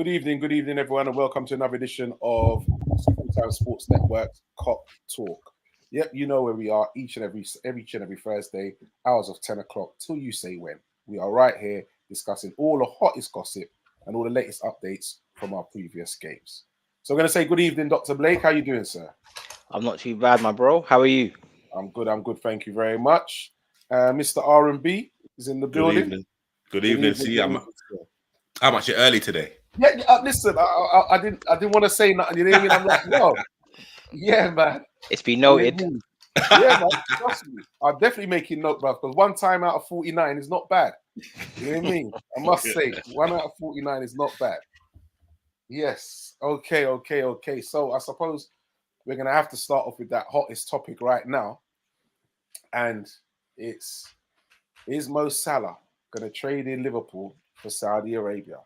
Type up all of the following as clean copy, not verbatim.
Good evening, everyone, and welcome to another edition of Full-Time Sports Network's Cop Talk. Yep, you know where we are each and every Thursday, hours of 10 o'clock till you say when. We are right here discussing all the hottest gossip and all the latest updates from our previous games. So I'm going to say good evening, Dr. Blake. How you doing, sir? I'm not too bad, my bro. How are you? I'm good. Thank you very much. Mr. R&B is in the building. Good evening. See, I'm actually early today. Yeah, listen, I didn't want to say nothing. You know what I mean? I'm like, no. Yeah, man. It's been noted. Yeah, man. Trust me. I'm definitely making note, bro, because 1 time out of 49 is not bad. You know what I mean? I must say, 1 out of 49 is not bad. Yes. Okay. So I suppose we're going to have to start off with that hottest topic right now. And is Mo Salah going to trade in Liverpool for Saudi Arabia?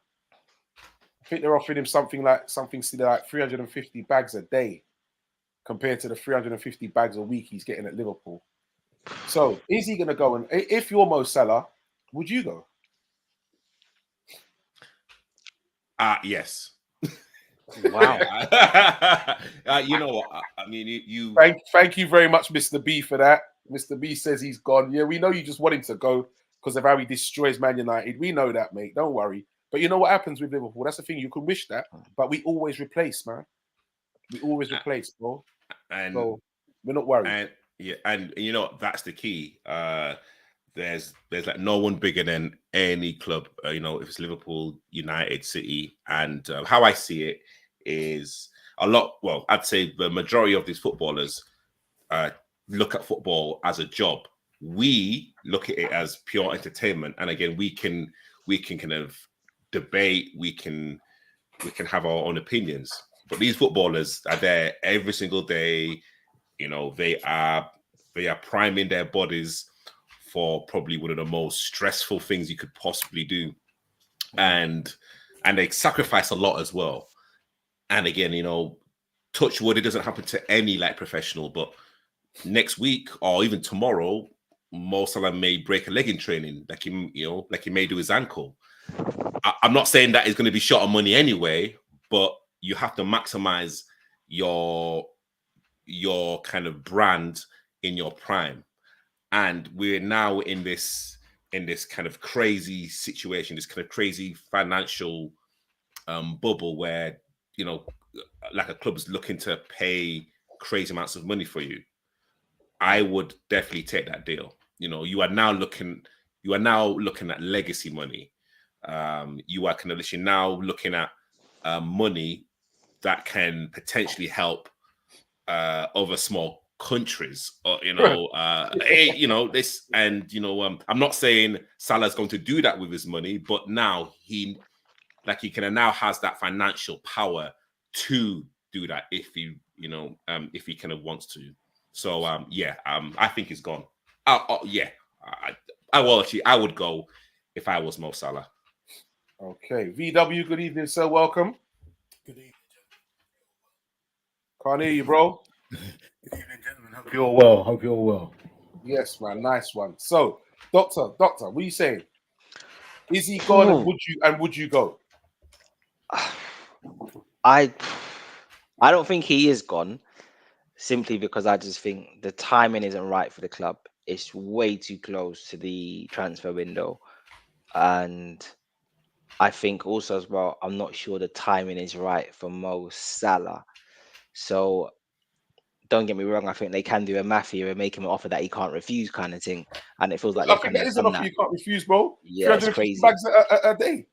I think they're offering him something like 350 bags a day compared to the 350 bags a week he's getting at Liverpool. So is he going to go? And if you're Mo Salah, would you go? Yes. Wow. You know what? I mean, you. Thank you very much, Mr. B, for that. Mr. B says he's gone. Yeah, we know you just want him to go because of how he destroys Man United. We know that, mate. Don't worry. But you know what happens with Liverpool? That's the thing. You can wish that, but we always replace, man. We always replace, bro. And so we're not worried. And you know that's the key. There's like no one bigger than any club. You know, if it's Liverpool, United, City, and how I see it is a lot. Well, I'd say the majority of these footballers look at football as a job. We look at it as pure entertainment, and again, we can kind of debate. We can have our own opinions. But these footballers are there every single day. You know, they are priming their bodies for probably one of the most stressful things you could possibly do. And they sacrifice a lot as well. And again, you know, touch wood, it doesn't happen to any like professional, but next week or even tomorrow, Mo Salah may break a leg in training, like he may do his ankle. I'm not saying that it's going to be short of money anyway, but you have to maximize your kind of brand in your prime. And we're now in this kind of crazy situation, this kind of crazy financial bubble where, you know, like a club's looking to pay crazy amounts of money for you. I would definitely take that deal. You know, you are now looking at legacy money. You are kind of now looking at money that can potentially help other small countries, or this, and I'm not saying Salah's going to do that with his money, but now he can now has that financial power to do that if he kind of wants to. So I think he's gone. I would go if I was Mo Salah. Okay, VW, good evening, sir. Welcome. Good evening, gentlemen. Can't hear you, bro. Good evening, gentlemen. Hope you're well. Yes, man. Nice one. So, Doctor, what are you saying? Is he gone? And would you go? I don't think he is gone, simply because I just think the timing isn't right for the club. It's way too close to the transfer window, and I think also as well, I'm not sure the timing is right for Mo Salah. So don't get me wrong, I think they can do a mafia and make him an offer that he can't refuse, kind of thing. And it feels like I think that is an offer you can't refuse, bro. Yeah, it's crazy. Bags a day.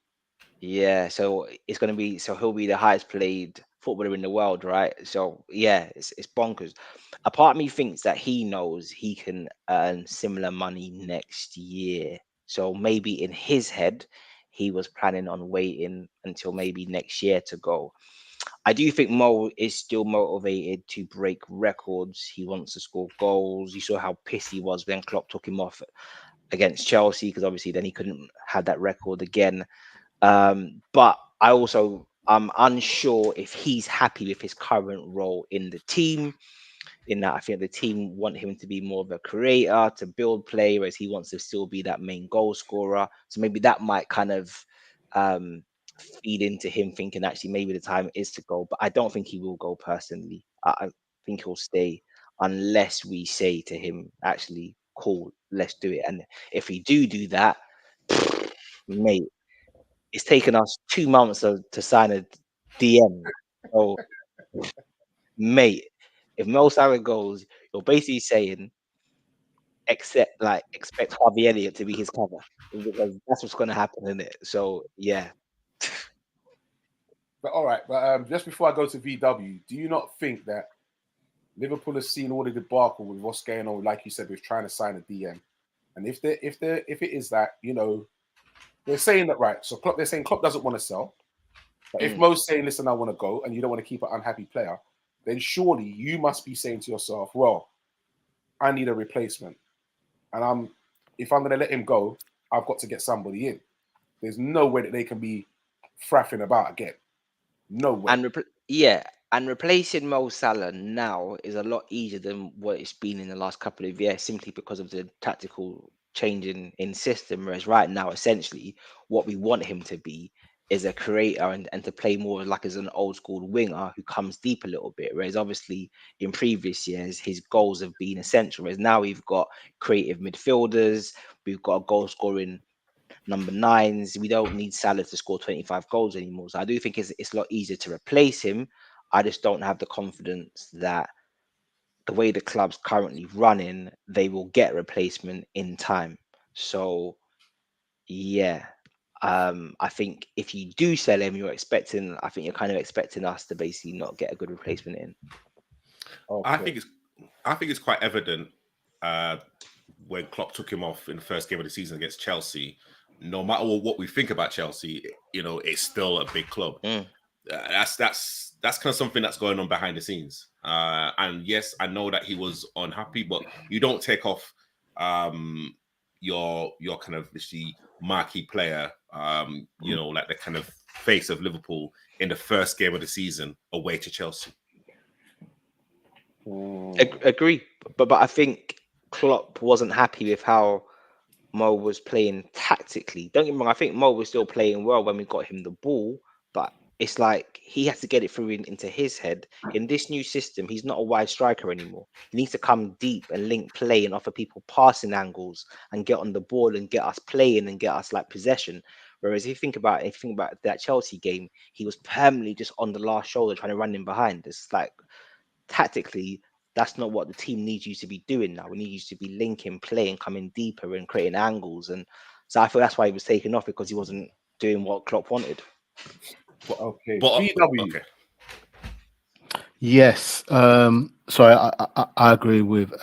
Yeah, so he'll be the highest paid footballer in the world, right? So yeah, it's bonkers. A part of me thinks that he knows he can earn similar money next year. So maybe in his head, he was planning on waiting until maybe next year to go. I do think Mo is still motivated to break records. He wants to score goals. You saw how pissed he was when Klopp took him off against Chelsea, because obviously then he couldn't have that record again. But I'm unsure if he's happy with his current role in the team. In that, I think the team want him to be more of a creator, to build play, whereas he wants to still be that main goal scorer. So maybe that might kind of feed into him thinking actually maybe the time is to go. But I don't think he will go personally. I think he'll stay unless we say to him, actually, cool, let's do it. And if we do that, mate, it's taken us 2 months to sign a DM. So, mate, if Mo Salah goes, you're basically saying expect Harvey Elliott to be his cover because that's what's going to happen, isn't it? So yeah, But all right, but just before I go to VW, do you not think that Liverpool has seen all the debacle with what's going on, like you said, with trying to sign a DM? And if it is that, they're saying that, right, so they're saying Klopp doesn't want to sell. But if Mo's saying, listen, I want to go, and you don't want to keep an unhappy player, then surely you must be saying to yourself, well, I need a replacement. And if I'm going to let him go, I've got to get somebody in. There's no way that they can be fraffing about again. No way. And replacing Mo Salah now is a lot easier than what it's been in the last couple of years, simply because of the tactical change in system. Whereas right now, essentially, what we want him to be is a creator and to play more like as an old school winger who comes deep a little bit. Whereas obviously in previous years, his goals have been essential. Whereas now we've got creative midfielders, we've got a goal scoring number nines. We don't need Salah to score 25 goals anymore. So I do think it's a lot easier to replace him. I just don't have the confidence that the way the club's currently running, they will get replacement in time. So yeah. I think if you do sell him, I think you're kind of expecting us to basically not get a good replacement in. Okay. I think it's quite evident when Klopp took him off in the first game of the season against Chelsea. No matter what we think about Chelsea, it's still a big club. That's kind of something that's going on behind the scenes. And yes, I know that he was unhappy, but you don't take off your kind of the marquee player, like the kind of face of Liverpool in the first game of the season away to Chelsea. Agree, but I think Klopp wasn't happy with how Mo was playing tactically. Don't get me wrong, I think Mo was still playing well when we got him the ball, but it's like he has to get it through into his head. In this new system, he's not a wide striker anymore. He needs to come deep and link play and offer people passing angles and get on the ball and get us playing and get us like possession. Whereas if you think about that Chelsea game, he was permanently just on the last shoulder trying to run in behind. It's like tactically, that's not what the team needs you to be doing now. We need you to be linking, playing, coming deeper and creating angles. And so I feel that's why he was taken off, because he wasn't doing what Klopp wanted. Okay. Okay. Yes. Sorry, I agree with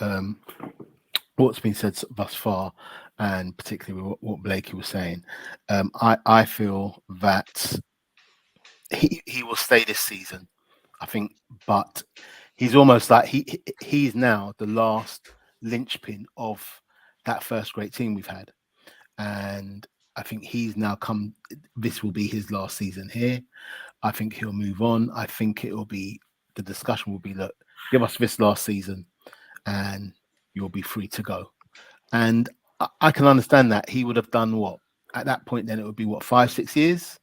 what's been said thus far, and particularly with what Blakey was saying. I feel that he will stay this season, I think, but he's almost like he's now the last linchpin of that first great team we've had, and I think he's now come. This will be his last season here. I think he'll move on. I think the discussion will be, look, give us this last season and you'll be free to go. And I can understand that. He would have done what? At that point, then it would be what, 5-6 years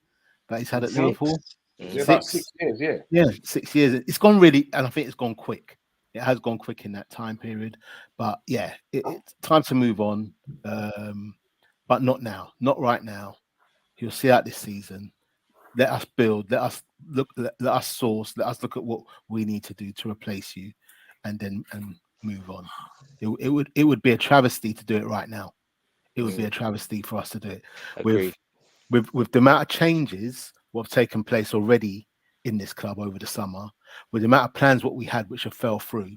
that he's had at Liverpool? About 6 years, yeah. Yeah, 6 years. It's gone really, and I think it's gone quick. It has gone quick in that time period. But yeah, it's time to move on. But not now, not right now. He'll see out this season. Let us build, let us look, let us source, let us look at what we need to do to replace you, and then move on. It would be a travesty to do it right now. It would be a travesty for us to do it. Agreed. With the amount of changes what have taken place already in this club over the summer, with the amount of plans what we had which have fell through,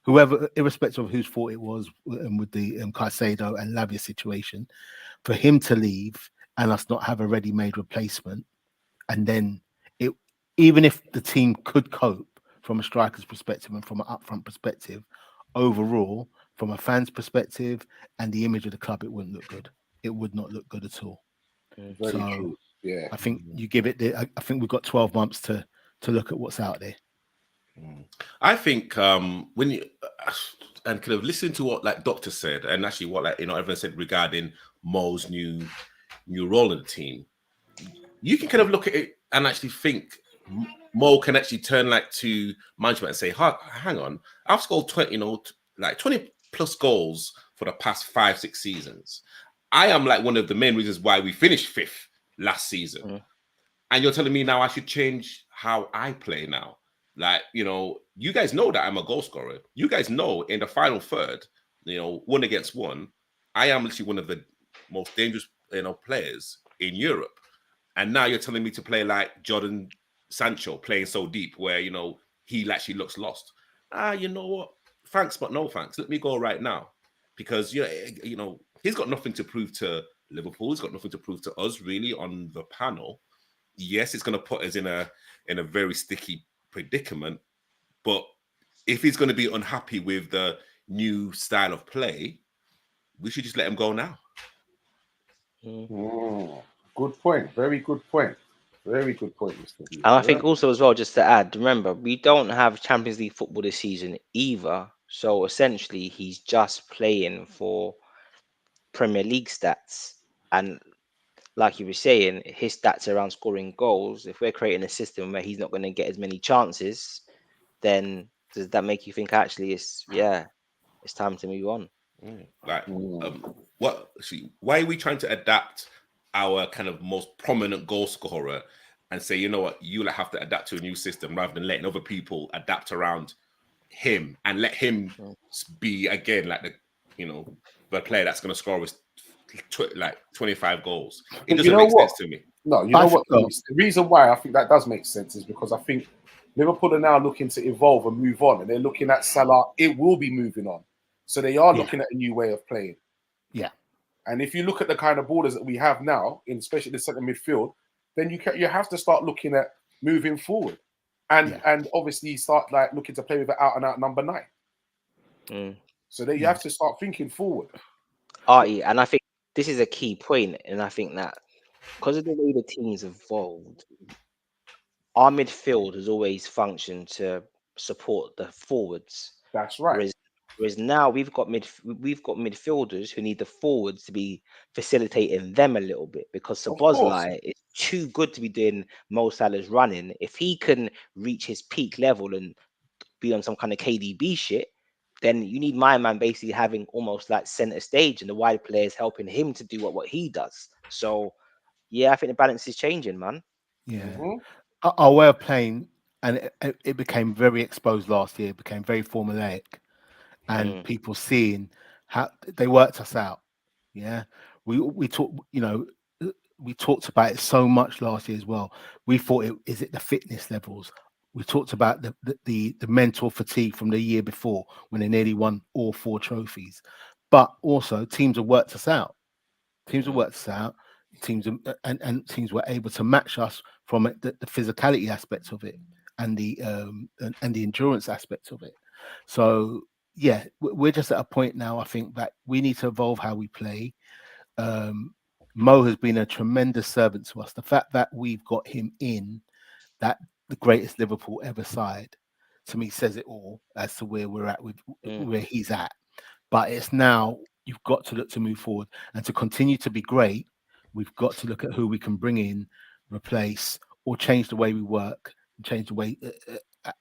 whoever, irrespective of whose fault it was, and with the Caicedo and Lavia situation, for him to leave and us not have a ready-made replacement. And then even if the team could cope from a striker's perspective and from an upfront perspective, overall, from a fan's perspective and the image of the club, it wouldn't look good. It would not look good at all. Very true. Yeah. I think you give it. I think we've got 12 months to look at what's out there. I think when you and kind of listen to what like Doctor said, and actually what everyone said regarding Mo's new role in the team. you can kind of look at it and actually think Mo can actually turn like to management and say, hang on, I've scored 20, like 20 plus goals for the past 5-6 seasons. I am like one of the main reasons why we finished 5th last season. And you're telling me now I should change how I play now. Like, you guys know that I'm a goal scorer. You guys know in the final third, 1 against 1, I am literally one of the most dangerous, players in Europe. And now you're telling me to play like Jordan Sancho, playing so deep where, he actually looks lost. You know what? Thanks, but no thanks. Let me go right now. Because, he's got nothing to prove to Liverpool. He's got nothing to prove to us, really, on the panel. Yes, it's going to put us in a very sticky predicament. But if he's going to be unhappy with the new style of play, we should just let him go now. Good point. Very good point. Very good point, Mr. B. And I think also as well, just to add, remember, we don't have Champions League football this season either. So essentially, he's just playing for Premier League stats. And like you were saying, his stats around scoring goals, if we're creating a system where he's not going to get as many chances, then does that make you think actually it's time to move on? Why are we trying to adapt our kind of most prominent goal scorer and say, you know what, you'll have to adapt to a new system rather than letting other people adapt around him and let him be again like the player that's going to score with like 25 goals? It doesn't make sense to me. No, you know what? The reason why I think that does make sense is because I think Liverpool are now looking to evolve and move on, and they're looking at Salah. It will be moving on, so they are looking at a new way of playing. Yeah. And if you look at the kind of borders that we have now, especially the centre midfield, then you have to start looking at moving forward, and obviously start like looking to play with an out and out number 9. So then you have to start thinking forward. And I think this is a key point, and I think that because of the way the team's evolved, our midfield has always functioned to support the forwards. That's right. Whereas now we've got midfielders who need the forwards to be facilitating them a little bit, because Szoboszlai is too good to be doing Mo Salah's running. If he can reach his peak level and be on some kind of KDB shit, then you need my man basically having almost like center stage and the wide players helping him to do what he does. So I think the balance is changing, man. Our way of playing, and it became very exposed last year. It became very formulaic. And people seeing how they worked us out. We talked, we talked about it so much last year as well. We thought is it the fitness levels? We talked about the mental fatigue from the year before when they nearly won all 4 trophies. But also teams have worked us out. Teams were able to match us from the physicality aspect of it and the endurance aspect of it. So we're just at a point now, I think, that we need to evolve how we play. Mo has been a tremendous servant to us. The fact that we've got him in that the greatest Liverpool ever side, to me, says it all as to where we're at with where he's at. But it's now you've got to look to move forward, and to continue to be great, we've got to look at who we can bring in, replace, or change the way we work, change the way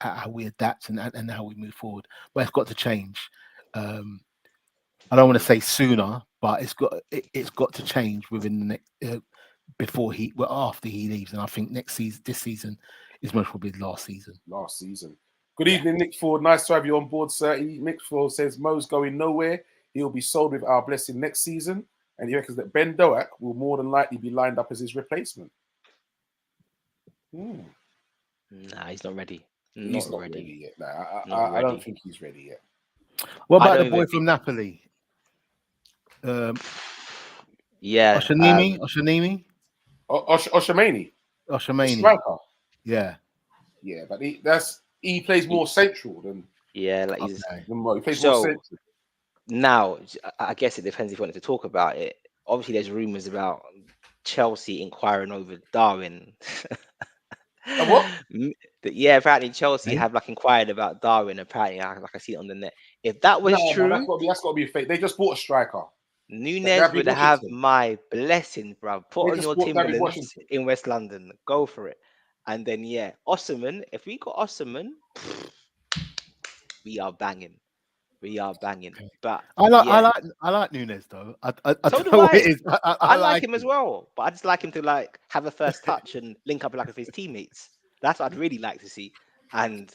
how we adapt and how we move forward. But it's got to change. I don't want to say sooner, but it's got to change within the next after he leaves. And I think this season is most probably the last season. Good evening, Nick Ford. Nice to have you on board, sir. Nick Ford says Mo's going nowhere. He'll be sold with our blessing next season, and he reckons that Ben Doak will more than likely be lined up as his replacement. Nah, he's not ready. He's not ready yet. Nah, I don't think he's ready yet. What about the boy from Napoli? Oshamani. Striker. Yeah, but he plays more central than. He plays more central. Now, I guess it depends if you wanted to talk about it. Obviously, there's rumors about Chelsea inquiring over Darwin. What? Apparently Chelsea have inquired about Darwin. Apparently, I see it on the net. If that was true, that's got to be fake. They just bought a striker. Nunes be would have Washington. my blessing, bro. Put They on just your bought David Timberlands Washington. in West London. Go for it. And then Osman. If we got Osman, we are banging. We are banging. Okay. But I like Nunes though. I so don't do know what it I. is. I I like like him as him. well, but I just like him to like have a first touch and link up like with his teammates. That's what I'd really like to see. And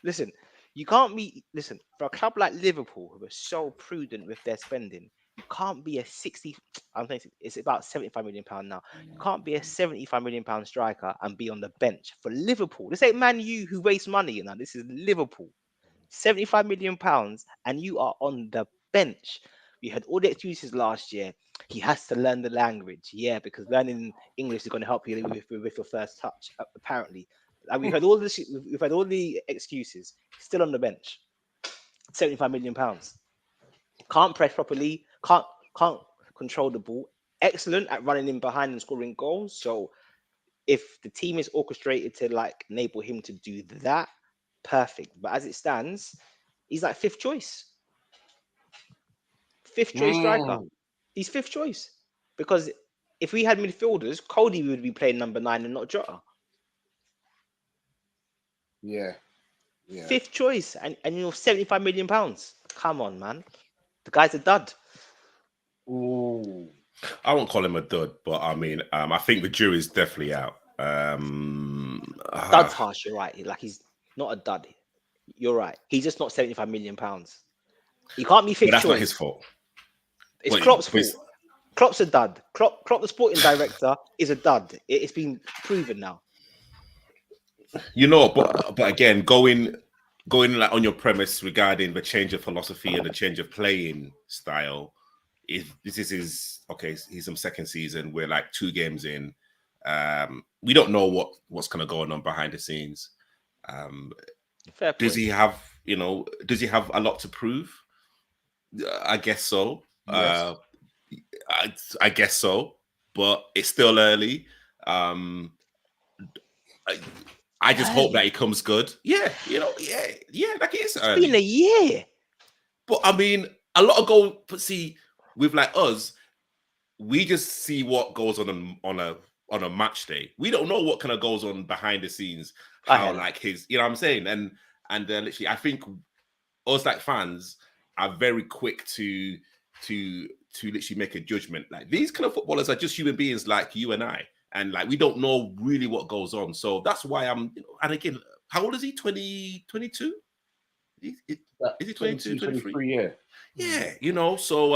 listen, you can't be listen for a club like Liverpool who are so prudent with their spending. You can't be a 60. I'm thinking it's about 75 million pound now. You can't be a 75 million pound striker and be on the bench for Liverpool. This ain't Man U who waste money. Now this is Liverpool. 75 million pounds, and you are on the bench. We had all the excuses last year. He has to learn the language, because learning English is going to help you with your first touch. Apparently, and we've had all this. We've had all the excuses. Still on the bench. 75 million pounds. Can't press properly. Can't control the ball. Excellent at running in behind and scoring goals. So if the team is orchestrated to like enable him to do that, perfect. But as it stands, he's like fifth choice striker. He's fifth choice because if we had midfielders, Cody would be playing number 9 and not Jota. Yeah. Fifth choice, and you're 75 million pounds. Come on, man. The guy's a dud. Ooh. I won't call him a dud, but I mean, I think the jury's definitely out. Dud's harsh. You're right. Like he's not a dud. You're right. He's just not 75 million pounds. He can't be fifth But that's choice. not his fault. It's Klopp's fault. Klopp's a dud. Klopp, the sporting director, is a dud. It's been proven now. You know, but again, going like on your premise regarding the change of philosophy and the change of playing style, if this is his he's in second season, we're like 2 games in. We don't know what's kind of going on behind the scenes. Fair point. Does he have a lot to prove? I guess so. Yes. I guess so, but it's still early. I just hope that he comes good. Yeah, like it is early. It's been a year. But I mean, a lot of goals. But see, with like us, we just see what goes on a match day. We don't know what kind of goes on behind the scenes. How like his, you know what I'm saying? And literally, I think us like fans are very quick to literally make a judgment. Like these kind of footballers are just human beings like you and I. And like we don't know really what goes on, so that's why I'm. And again, how old is he? 22? Is he 22, 23? Yeah. Yeah, so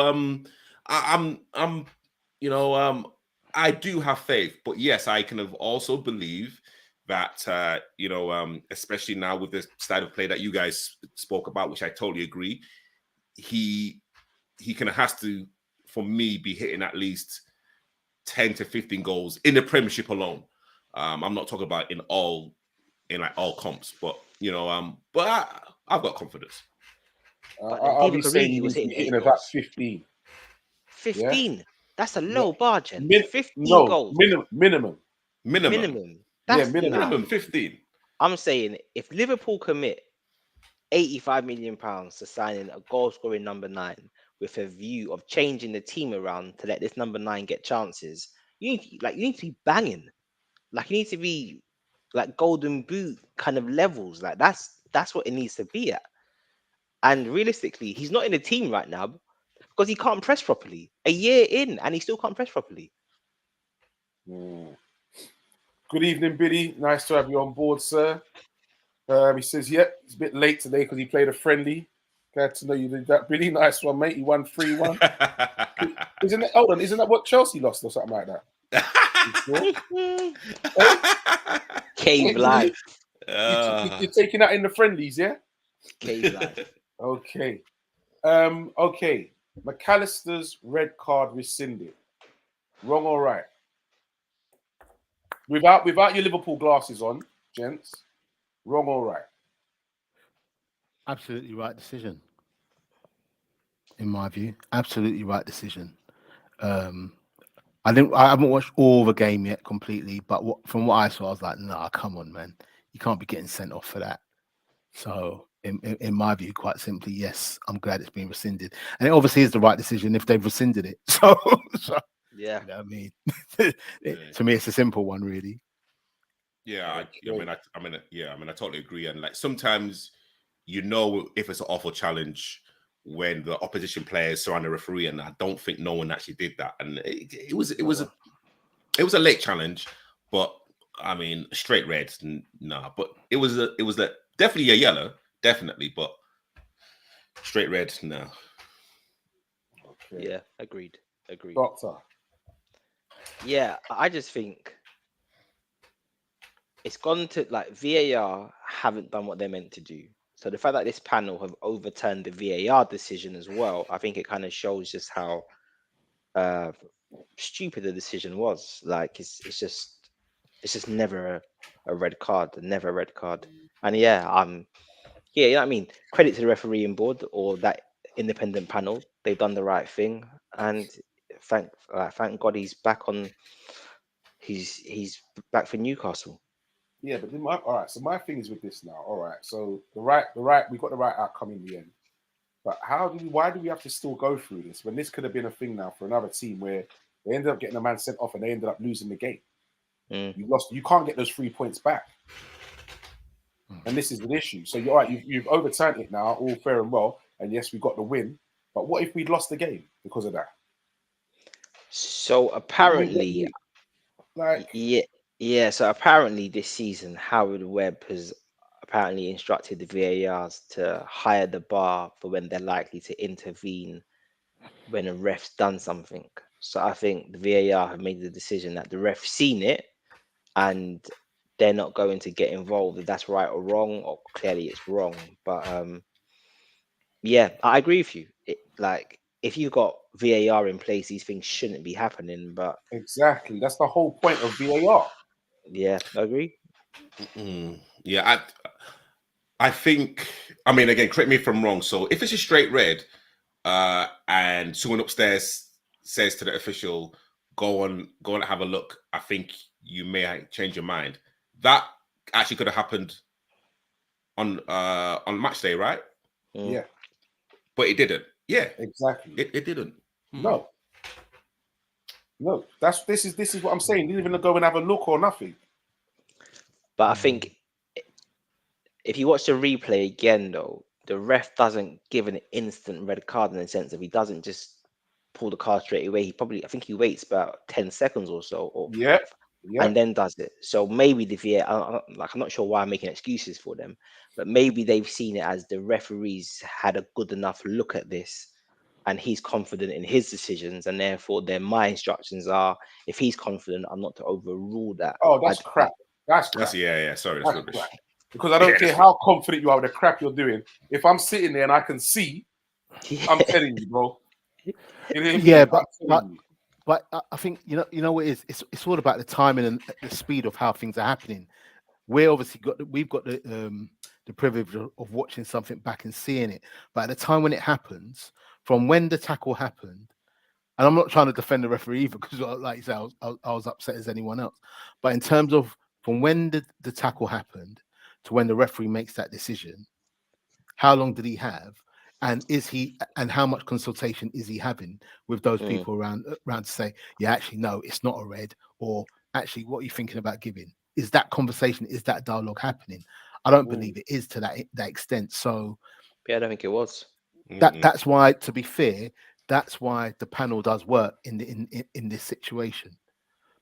I do have faith, but yes, I kind of also believe that especially now with the style of play that you guys spoke about, which I totally agree, he kind of has to, for me, be hitting at least 10 to 15 goals in the Premiership alone. I'm not talking about in all comps, but I've got confidence. I'll be saying he was hitting about 15. 15. Yeah? That's a low bar, Jen. 15 goals. Minimum. That's minimum 15. I'm saying if Liverpool commit 85 million pounds to signing a goal scoring number 9 with a view of changing the team around to let this number 9 get chances, you need to be banging. Like you need to be like golden boot kind of levels. Like that's what it needs to be at. And realistically, he's not in the team right now because he can't press properly. A year in, and he still can't press properly. Good evening, Billy. Nice to have you on board, sir. He says, it's a bit late today because he played a friendly. Glad to know you did that, Billy. Nice one, mate. He won 3-1. Isn't that what Chelsea lost or something like that? Cave life. You're taking that in the friendlies, yeah? Cave life. Okay. Okay. McAllister's red card rescinded. Wrong or right? Without your Liverpool glasses on, gents. Wrong or right? Absolutely right decision. In my view, absolutely right decision. I haven't watched all the game yet completely, but from what I saw, I was like, nah, come on, man. You can't be getting sent off for that. So, in my view, quite simply, yes, I'm glad it's been rescinded, and it obviously is the right decision if they've rescinded it. So Yeah. you know what I mean, Yeah. to me, it's a simple one, really. Yeah, Okay. I totally agree. And like sometimes, if it's an awful challenge when the opposition players surround the referee, and I don't think no one actually did that. And it was a late challenge, but I mean, straight red, nah. But it was definitely a yellow, definitely, but straight red, no. Okay. Yeah, agreed. Doctor. Yeah, I just think it's gone to like VAR haven't done what they're meant to do. So the fact that this panel have overturned the VAR decision as well, I think it kind of shows just how uh stupid the decision was. Like it's just never a red card, never a red card. And yeah, you know what I mean. Credit to the refereeing board or that independent panel. They've done the right thing, and thank God he's back on. He's back for Newcastle. Yeah, but then all right. So my thing is with this now. All right. So we got the right outcome in the end. But why do we have to still go through this when this could have been a thing now for another team where they ended up getting a man sent off and they ended up losing the game? Mm. You lost. You can't get those 3 points back, and this is an issue. So you're right. You've overturned it now, all fair and well, and yes, we got the win. But what if we'd lost the game because of that? So apparently, Like, yeah. So apparently, this season, Howard Webb has apparently instructed the VARs to higher the bar for when they're likely to intervene when a ref's done something. So I think the VAR have made the decision that the ref's seen it and they're not going to get involved if that's right or wrong, or clearly it's wrong. But yeah, I agree with you. Like if you've got VAR in place, these things shouldn't be happening. But exactly. That's the whole point of VAR. yeah, I agree. Yeah, I think. I mean, again, correct me if I'm wrong. So if it's a straight red, and someone upstairs says to the official, go on and have a look, I think you may change your mind. That actually could have happened on match day, right? Mm. Yeah, But it didn't. Yeah, exactly. it didn't. No. This is what I'm saying. Didn't even go and have a look or nothing. But I think if you watch the replay again, though, the ref doesn't give an instant red card in the sense of he doesn't just pull the card straight away. I think he waits about 10 seconds or so, or Yeah, yeah. and then does it. So maybe the VAR, I'm not sure why I'm making excuses for them, but maybe they've seen it as the referees had a good enough look at this and he's confident in his decisions, and therefore my instructions are if he's confident, I'm not to overrule that. Oh, that's crap. That's crap. Yeah. Sorry, that's rubbish. Crap. Because I don't care how confident you are with the crap you're doing. If I'm sitting there and I can see, I'm telling you, bro. Yeah, but I think you know what it is. It's all about the timing and the speed of how things are happening. We've got the privilege of watching something back and seeing it. But at the time when it happens, from when the tackle happened, and I'm not trying to defend the referee either, because like you say, I was upset as anyone else. But in terms of from when the tackle happened to when the referee makes that decision, how long did he have? And how much consultation is he having with those people around to say, yeah, actually, no, it's not a red, or actually, what are you thinking about giving? Is that conversation, is that dialogue happening? I don't believe it is to that extent. So yeah, I don't think it was. that's why, to be fair, that's why the panel does work in this situation,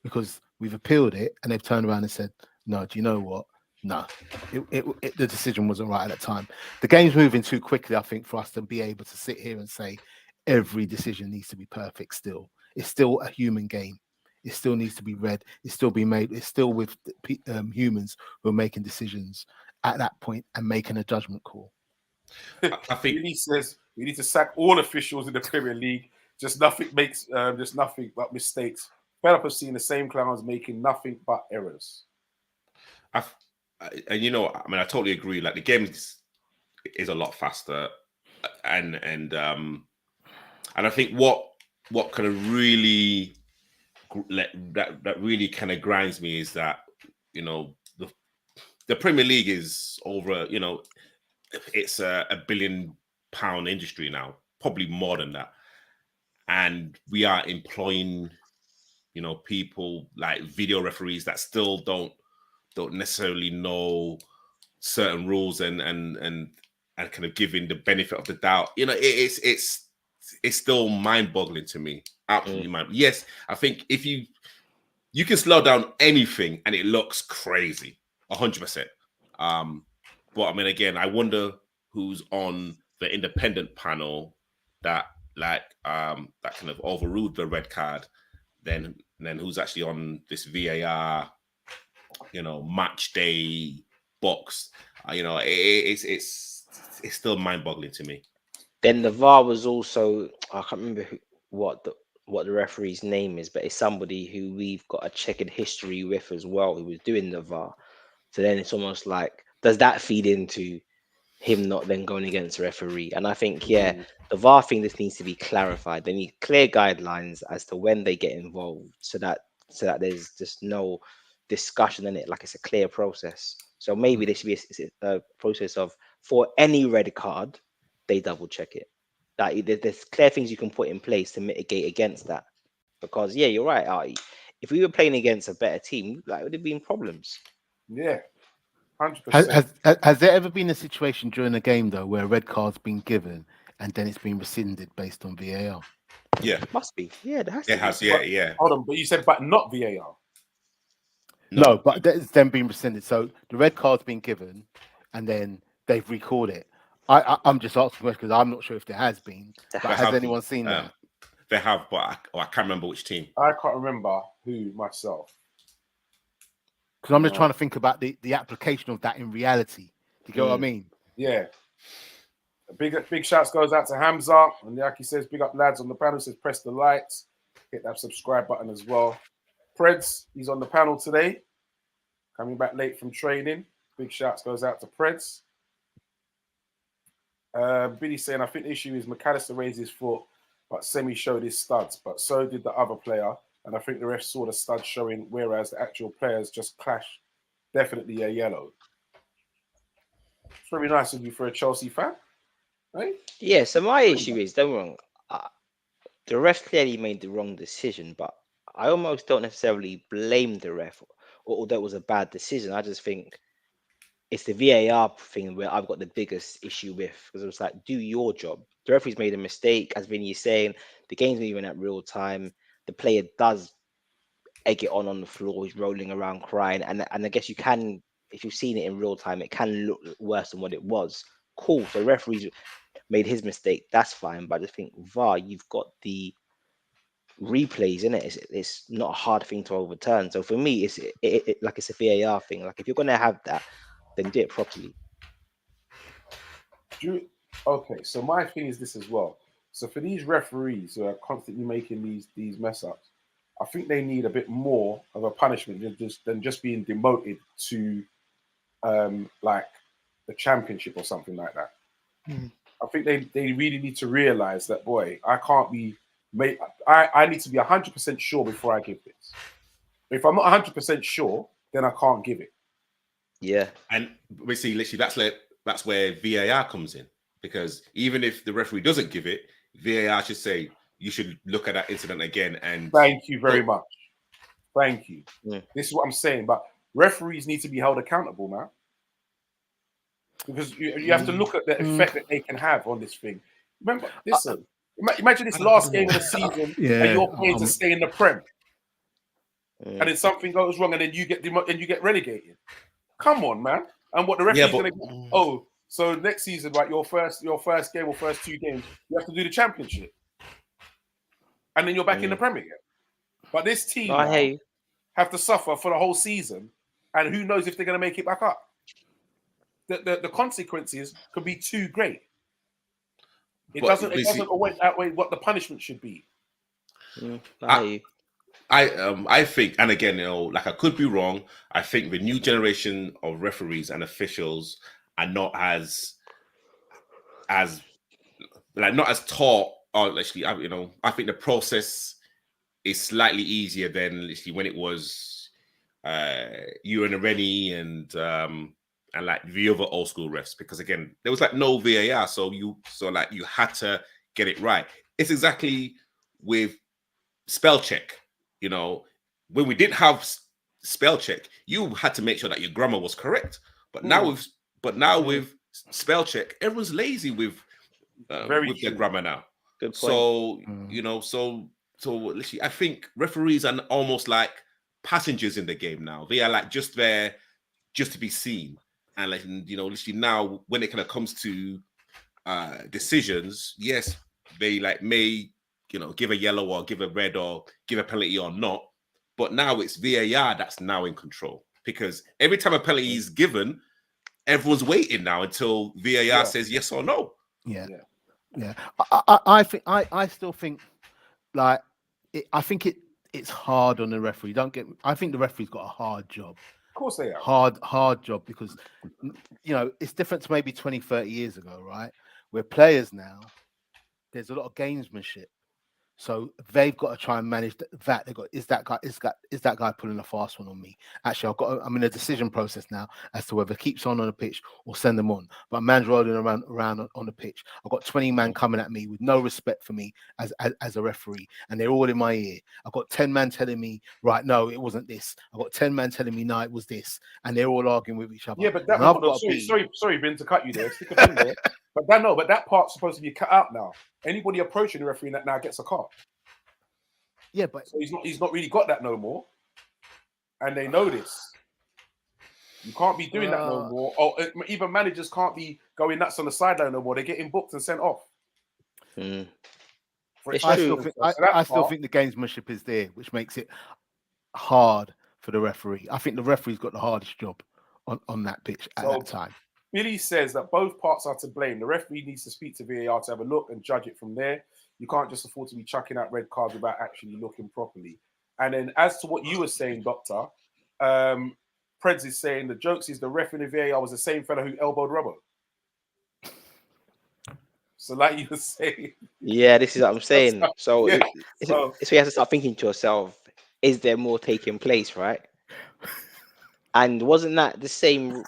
because we've appealed it and they've turned around and said, no, do you know what? No, the decision wasn't right at that time. The game's moving too quickly, I think, for us to be able to sit here and say every decision needs to be perfect. Still, it's still a human game. It still needs to be read. It's still being made. It's still with humans who are making decisions at that point and making a judgment call. I think he says we need to sack all officials in the Premier League. Just nothing but mistakes. Fed up of seeing the same clowns making nothing but errors. And you know, I mean, I totally agree. Like the game is a lot faster, and I think what kind of really that really kind of grinds me is that, you know, the Premier League is over. You know, it's a £1 billion industry now, probably more than that, and we are employing, people like video referees that still don't necessarily know certain rules and kind of giving the benefit of the doubt. It's still mind-boggling to me. Absolutely mind. Yes, I think if you can slow down anything and it looks crazy, 100%. But I mean, again, I wonder who's on the independent panel that that kind of overruled the red card. Then who's actually on this VAR, match day box? It's still mind-boggling to me. Then the VAR was also, I can't remember what the referee's name is, but it's somebody who we've got a checkered history with as well, who was doing the VAR. So then it's almost like, does that feed into him not then going against the referee? And I think, the VAR thing just needs to be clarified. They need clear guidelines as to when they get involved, so that there's just no discussion in it. Like, it's a clear process. So maybe there should be a process of, for any red card, they double check it. Like, there's clear things you can put in place to mitigate against that. Because you're right. If we were playing against a better team, like, it would have been problems. Yeah, 100%. Has there ever been a situation during a game though where a red card's been given and then it's been rescinded based on VAR? Yeah, Must be. Yeah, there has to it be. has. Yeah. Hold on, but you said but not VAR. No, but it's then been rescinded. So the red card's been given, and then they've recalled it. I'm just asking questions because I'm not sure if there has been. But has anyone seen that? They have, but I can't remember which team. I can't remember who myself. Because I'm just trying to think about the application of that in reality. Do you get what I mean? Yeah. Big shouts goes out to Hamza. And like he says, big up lads on the panel. Says press the lights. Hit that subscribe button as well. Preds, he's on the panel today. Coming back late from training. Big shouts goes out to Preds. Billy saying, I think the issue is McAllister raised his foot, but Semi showed his studs, but so did the other player. And I think the ref saw the studs showing, whereas the actual players just clashed. Definitely a yellow. It's very nice of you for a Chelsea fan, right? Yeah, so my issue is, don't get me wrong, the ref clearly made the wrong decision, but I almost don't necessarily blame the ref, although it was a bad decision. I just think it's the VAR thing where I've got the biggest issue with, because it was like, do your job. The referee's made a mistake, as Vinny is saying. The game's moving at real time. The player does egg it on the floor. He's rolling around crying, and I guess you can, if you've seen it in real time, it can look worse than what it was. Cool. So referees made his mistake. That's fine. But I just think VAR, you've got the replays in it. It's not a hard thing to overturn. So for me, it's like it's a VAR thing. Like, if you're gonna have that, then do it properly. Okay, so my thing is this as well. So for these referees who are constantly making these mess ups, I think they need a bit more of a punishment than just being demoted to like the championship or something like that. I think they really need to realize that, boy, I can't be made. I need to be 100% sure before I give this. If I'm not 100% sure, then I can't give it. Yeah, and we see literally that's where VAR comes in, because even if the referee doesn't give it, VAR should say you should look at that incident again. And thank you very much. Thank you. Yeah. This is what I'm saying. But referees need to be held accountable, man, because you have to look at the effect that they can have on this thing. Remember, listen. Imagine this last game of the season, and you're playing to stay in the Prem, and then something goes wrong, and then you get relegated. Come on, man! And what the referee's going to go? Oh, so next season, right? Your first game or first 2 games, you have to do the championship, and then you're back in the Premier again. But this team have to suffer for the whole season, and who knows if they're going to make it back up? The consequences could be too great. It doesn't outweigh what the punishment should be. I think, and again, like, I could be wrong. I think the new generation of referees and officials are not as taught. Or actually, I think the process is slightly easier than literally when it was Ewan and Rennie and and like the other old school refs, because again, there was like no VAR, so you had to get it right. It's exactly with spell check. You know, when we didn't have spell check, you had to make sure that your grammar was correct. But now with spell check, everyone's lazy with their grammar now. Good point. So you know, so literally, I think referees are almost like passengers in the game now. They are like just there just to be seen. And like, you know, literally now when it kind of comes to decisions, yes, they like may, you know, give a yellow or give a red or give a penalty or not. But now it's VAR that's now in control, because every time a penalty is given, everyone's waiting now until VAR says yes or no. Yeah. I think I still think like I think it's hard on the referee. I think the referee's got a hard job. Of course they are. Hard job, because you know it's different to maybe 20, 30 years ago, right? Where players now, there's a lot of gamesmanship. So they've got to try and manage that. They got is that guy pulling a fast one on me? Actually, I'm in a decision process now as to whether keeps on the pitch or send them on. But man's rolling around on the pitch. I've got 20 men coming at me with no respect for me as a referee, and they're all in my ear. I've got 10 men telling me, right, no, it wasn't this. I've got 10 men telling me, no, it was this, and they're all arguing with each other. Yeah, but sorry, Ben, to cut you there. Stick a pin there. But that part's supposed to be cut out now. Anybody approaching the referee that now gets a card. Yeah, but so he's not really got that no more, and they know this. You can't be doing that no more. Or even managers can't be going nuts on the sideline no more. They're getting booked and sent off. Mm. I still think the gamesmanship is there, which makes it hard for the referee. I think the referee's got the hardest job on that pitch at that time. Billy says that both parts are to blame. The referee needs to speak to VAR to have a look and judge it from there. You can't just afford to be chucking out red cards without actually looking properly. And then as to what you were saying, Doctor, Preds is saying the jokes is the ref in the VAR was the same fella who elbowed Robbo. So like you were saying. Yeah, this is what I'm saying. So you have to start thinking to yourself, is there more taking place, right? And wasn't that the same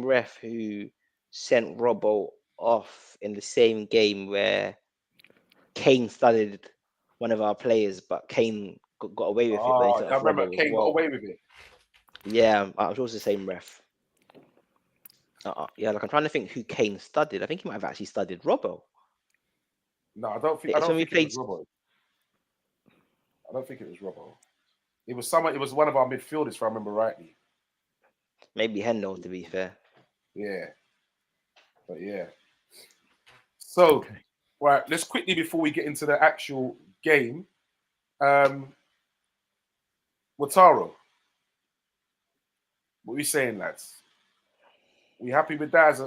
ref who sent Robbo off in the same game where Kane studied one of our players, but Kane got away with it? I remember Kane got away with it. Yeah, I'm sure it's the same ref. Yeah, like I'm trying to think who Kane studied. I think he might have actually studied Robbo. No, I don't think it was Robbo. I don't think it was Robbo. It was one of our midfielders, if I remember rightly. Maybe Hendo, to be fair. Yeah. But yeah. So, right, let's quickly, before we get into the actual game, Wataru, what are we saying, lads? We happy with that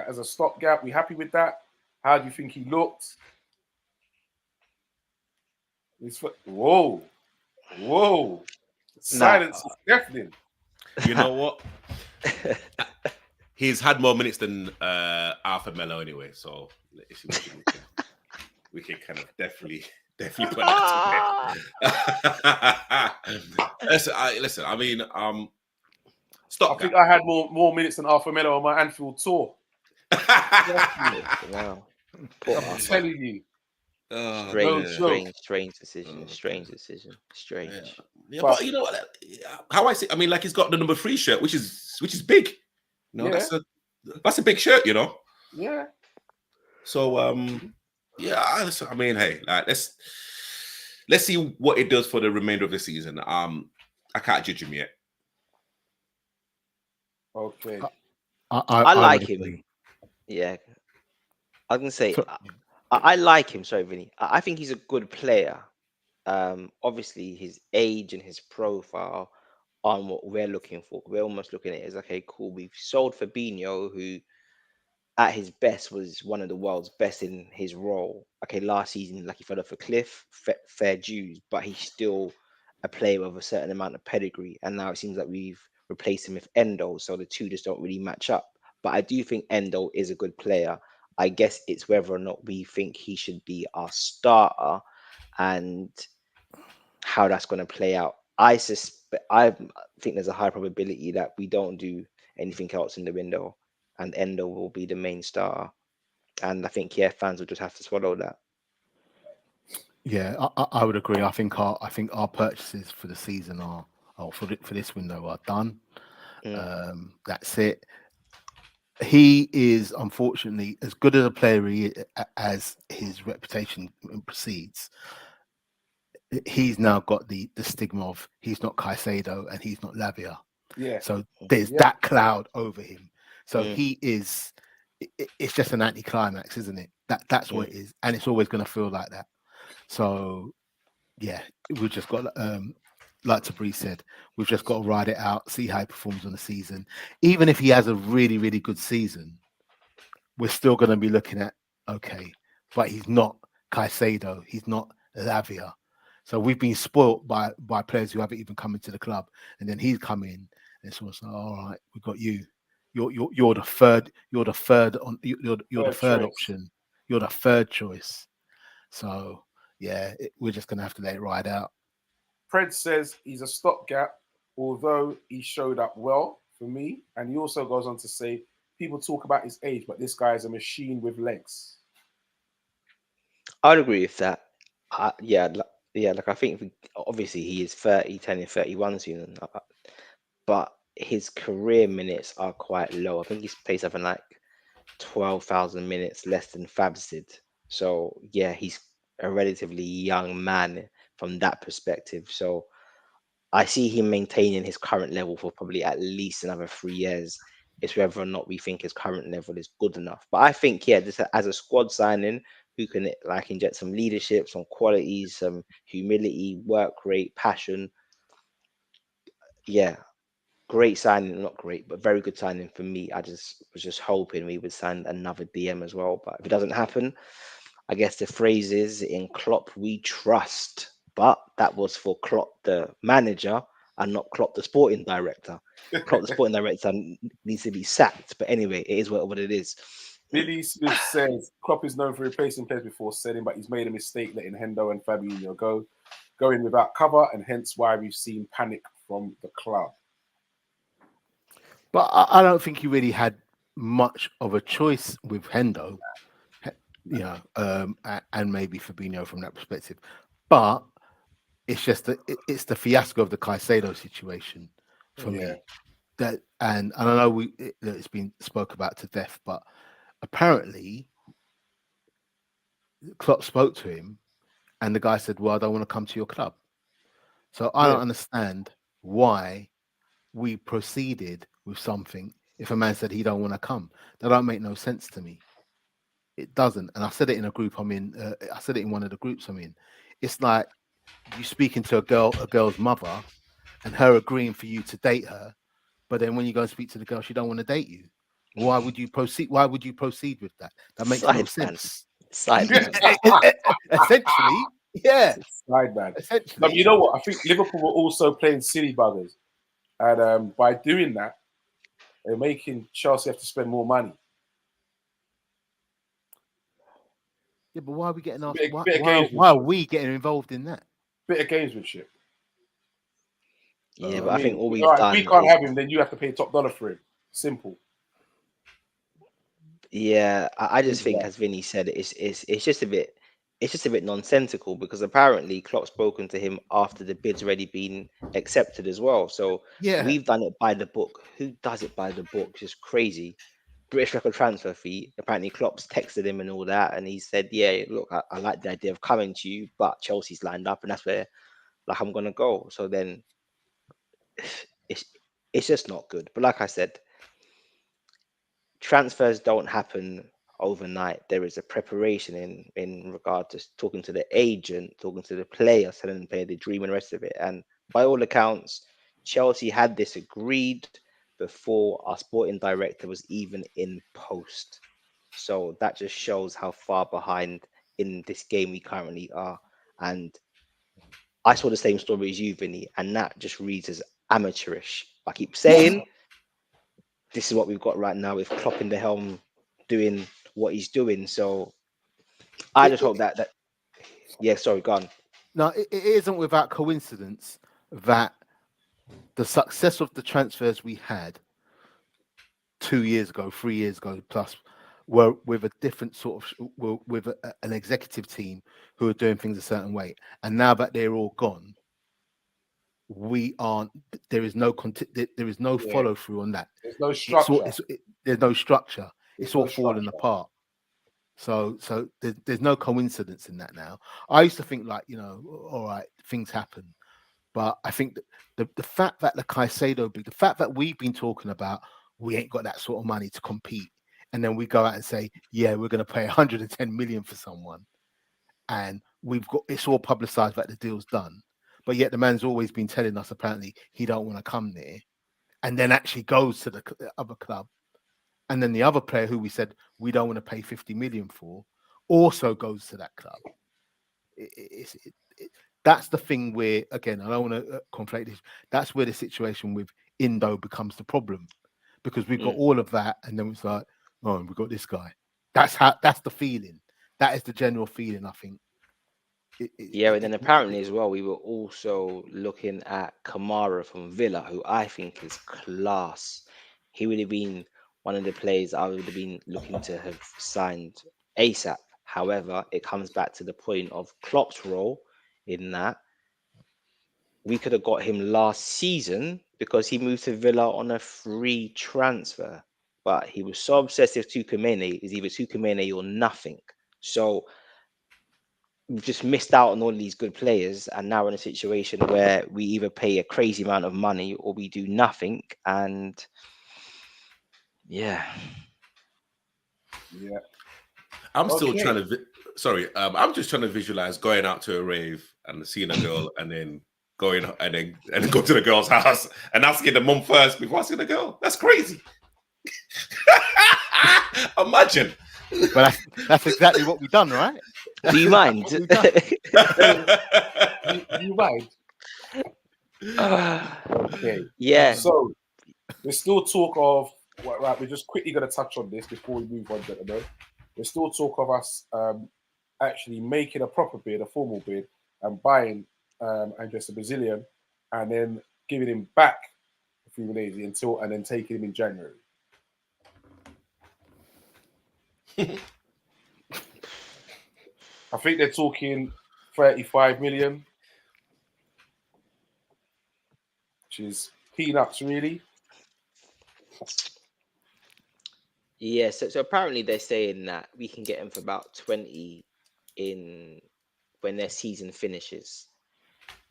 as a stopgap? We happy with that? How do you think he looked? Whoa. Silence is deafening. You know what? He's had more minutes than Arthur Melo anyway, so we can kind of definitely put that to bed. Listen, I mean, stop. I think I had more minutes than Arthur Melo on my Anfield tour. Wow. I'm telling you. Strange decision. Yeah, but you know what? How I see, I mean, like he's got the number 3 shirt, which is big. You know, that's a big shirt, you know. Yeah. So I mean, hey, like let's see what it does for the remainder of the season. I can't judge him yet. Okay. I like him. Yeah, I was gonna say I like him. Sorry, Vinny. I think he's a good player. Obviously, his age and his profile on what we're looking for. We're almost looking at it as, okay, cool. We've sold Fabinho, who at his best was one of the world's best in his role. Okay, last season, like he fell off a cliff, fair dues, but he's still a player with a certain amount of pedigree. And now it seems like we've replaced him with Endo, so the two just don't really match up. But I do think Endo is a good player. I guess it's whether or not we think he should be our starter and how that's going to play out. I think there's a high probability that we don't do anything else in the window, and Endo will be the main star. And I think fans will just have to swallow that. Yeah, I would agree. I think our purchases for the season for this window are done. That's it. He is unfortunately as good as a player as his reputation precedes. He's now got the stigma of he's not Caicedo and he's not Lavia. Yeah. So there's that cloud over him. So he is. It's just an anticlimax, isn't it? That's what it is, and it's always going to feel like that. So yeah, we've just got like Tabri said, we've just got to ride it out, see how he performs on the season. Even if he has a really, really good season, we're still going to be looking at okay, but he's not Caicedo, he's not Lavia. So we've been spoilt by players who haven't even come into the club, and then he's come in, and it's almost like, all right, we've got you. You're the third. You're the third option. You're the third choice. So yeah, we're just gonna have to let it ride out. Fred says he's a stopgap, although he showed up well for me. And he also goes on to say people talk about his age, but this guy is a machine with legs. I'd agree with that. Like I think obviously he is 30, 10 and 31 soon, but his career minutes are quite low. I think he's played something like 12,000 minutes less than Fabs did. So yeah, he's a relatively young man from that perspective. So I see him maintaining his current level for probably at least another 3 years. It's whether or not we think his current level is good enough. But I think, just as a squad signing who can like inject some leadership, some qualities, some humility, work rate, passion. Yeah, great signing, not great, but very good signing for me. I was just hoping we would sign another DM as well. But if it doesn't happen, I guess the phrase is in Klopp we trust. But that was for Klopp the manager and not Klopp the sporting director. Klopp the sporting director needs to be sacked. But anyway, it is what it is. Billy Smith says Klopp is known for replacing players before selling, but he's made a mistake letting Hendo and Fabinho go in without cover, and hence why we've seen panic from the club. But I don't think he really had much of a choice with Hendo, and maybe Fabinho from that perspective. But it's just it's the fiasco of the Caicedo situation for me. That and I know it's been spoke about to death, but apparently Klopp spoke to him, and the guy said, "Well, I don't want to come to your club." So I don't understand why we proceeded with something if a man said he don't want to come. That don't make no sense to me. It doesn't. And I said it in a group I'm in. I said it in one of the groups I'm in. It's like you speaking to a girl's mother, and her agreeing for you to date her, but then when you go and speak to the girl, she don't want to date you. Why would you proceed? Why would you proceed with that? That makes no sense. Essentially, yeah. Side man. Essentially, you know what? I think Liverpool were also playing silly buggers, and by doing that, they're making Chelsea have to spend more money. Yeah, but why are we getting asked? Why are we getting involved in that? Bit of gamesmanship. Yeah, but I think all we've If done. we can't have him, then you have to pay top dollar for him. Simple. Yeah, I just think, as Vinny said, it's just a bit nonsensical because apparently Klopp's spoken to him after the bid's already been accepted as well. So we've done it by the book. Who does it by the book? Just crazy. British record transfer fee. Apparently Klopp's texted him and all that, and he said, "Yeah, look, I like the idea of coming to you, but Chelsea's lined up, and that's where like I'm gonna go." So then it's just not good. But like I said, transfers don't happen overnight. There is a preparation in regard to talking to the agent, talking to the player, telling the player the dream and the rest of it. And by all accounts, Chelsea had this agreed before our sporting director was even in post. So that just shows how far behind in this game we currently are. And I saw the same story as you, Vinny, and that just reads as amateurish. I keep saying this is what we've got right now with Klopp in the helm doing what he's doing. So I just hope that sorry, go on. No, it isn't without coincidence that the success of the transfers we had 2 years ago, 3 years ago plus, were with a different sort of with an executive team who are doing things a certain way, and now that they're all gone, we aren't. There is no there is no follow through on that. There's no structure. There's no structure. There's It's all no falling structure. apart. So there's no coincidence in that now. I used to think like, all right, things happen. But I think that the fact that the Caicedo, the fact that we've been talking about, we ain't got that sort of money to compete. And then we go out and say, yeah, we're going to pay 110 million for someone. And it's all publicized that the deal's done. But yet the man's always been telling us apparently he don't want to come there. And then actually goes to the other club. And then the other player who we said we don't want to pay 50 million for also goes to that club. That's the thing where, again, I don't want to conflate this. That's where the situation with Indo becomes the problem, because we've got all of that, and then it's like, oh, we've got this guy. That's the feeling. That is the general feeling, I think. And then apparently as well, we were also looking at Kamara from Villa, who I think is class. He would have been one of the players I would have been looking to have signed ASAP. However, it comes back to the point of Klopp's role in that we could have got him last season because he moved to Villa on a free transfer. But he was so obsessed with Tukumene, is either Tukumene or nothing. So we've just missed out on all these good players, and now we're in a situation where we either pay a crazy amount of money or we do nothing. And I'm still trying to. I'm just trying to visualize going out to a rave and seeing a girl, and then going and then go to the girl's house and asking the mum first before asking the girl. That's crazy. Imagine. But that's exactly what we've done, right? Do you mind? Do you mind? Okay. Yeah. So there's still talk of right. We're just quickly going to touch on this before we move on, gentlemen. There's still talk of us actually making a proper bid, a formal bid, and buying Andres the Brazilian, and then giving him back a few days and then taking him in January. I think they're talking 35 million, which is peanuts, really. Yeah, so apparently they're saying that we can get him for about 20 in when their season finishes.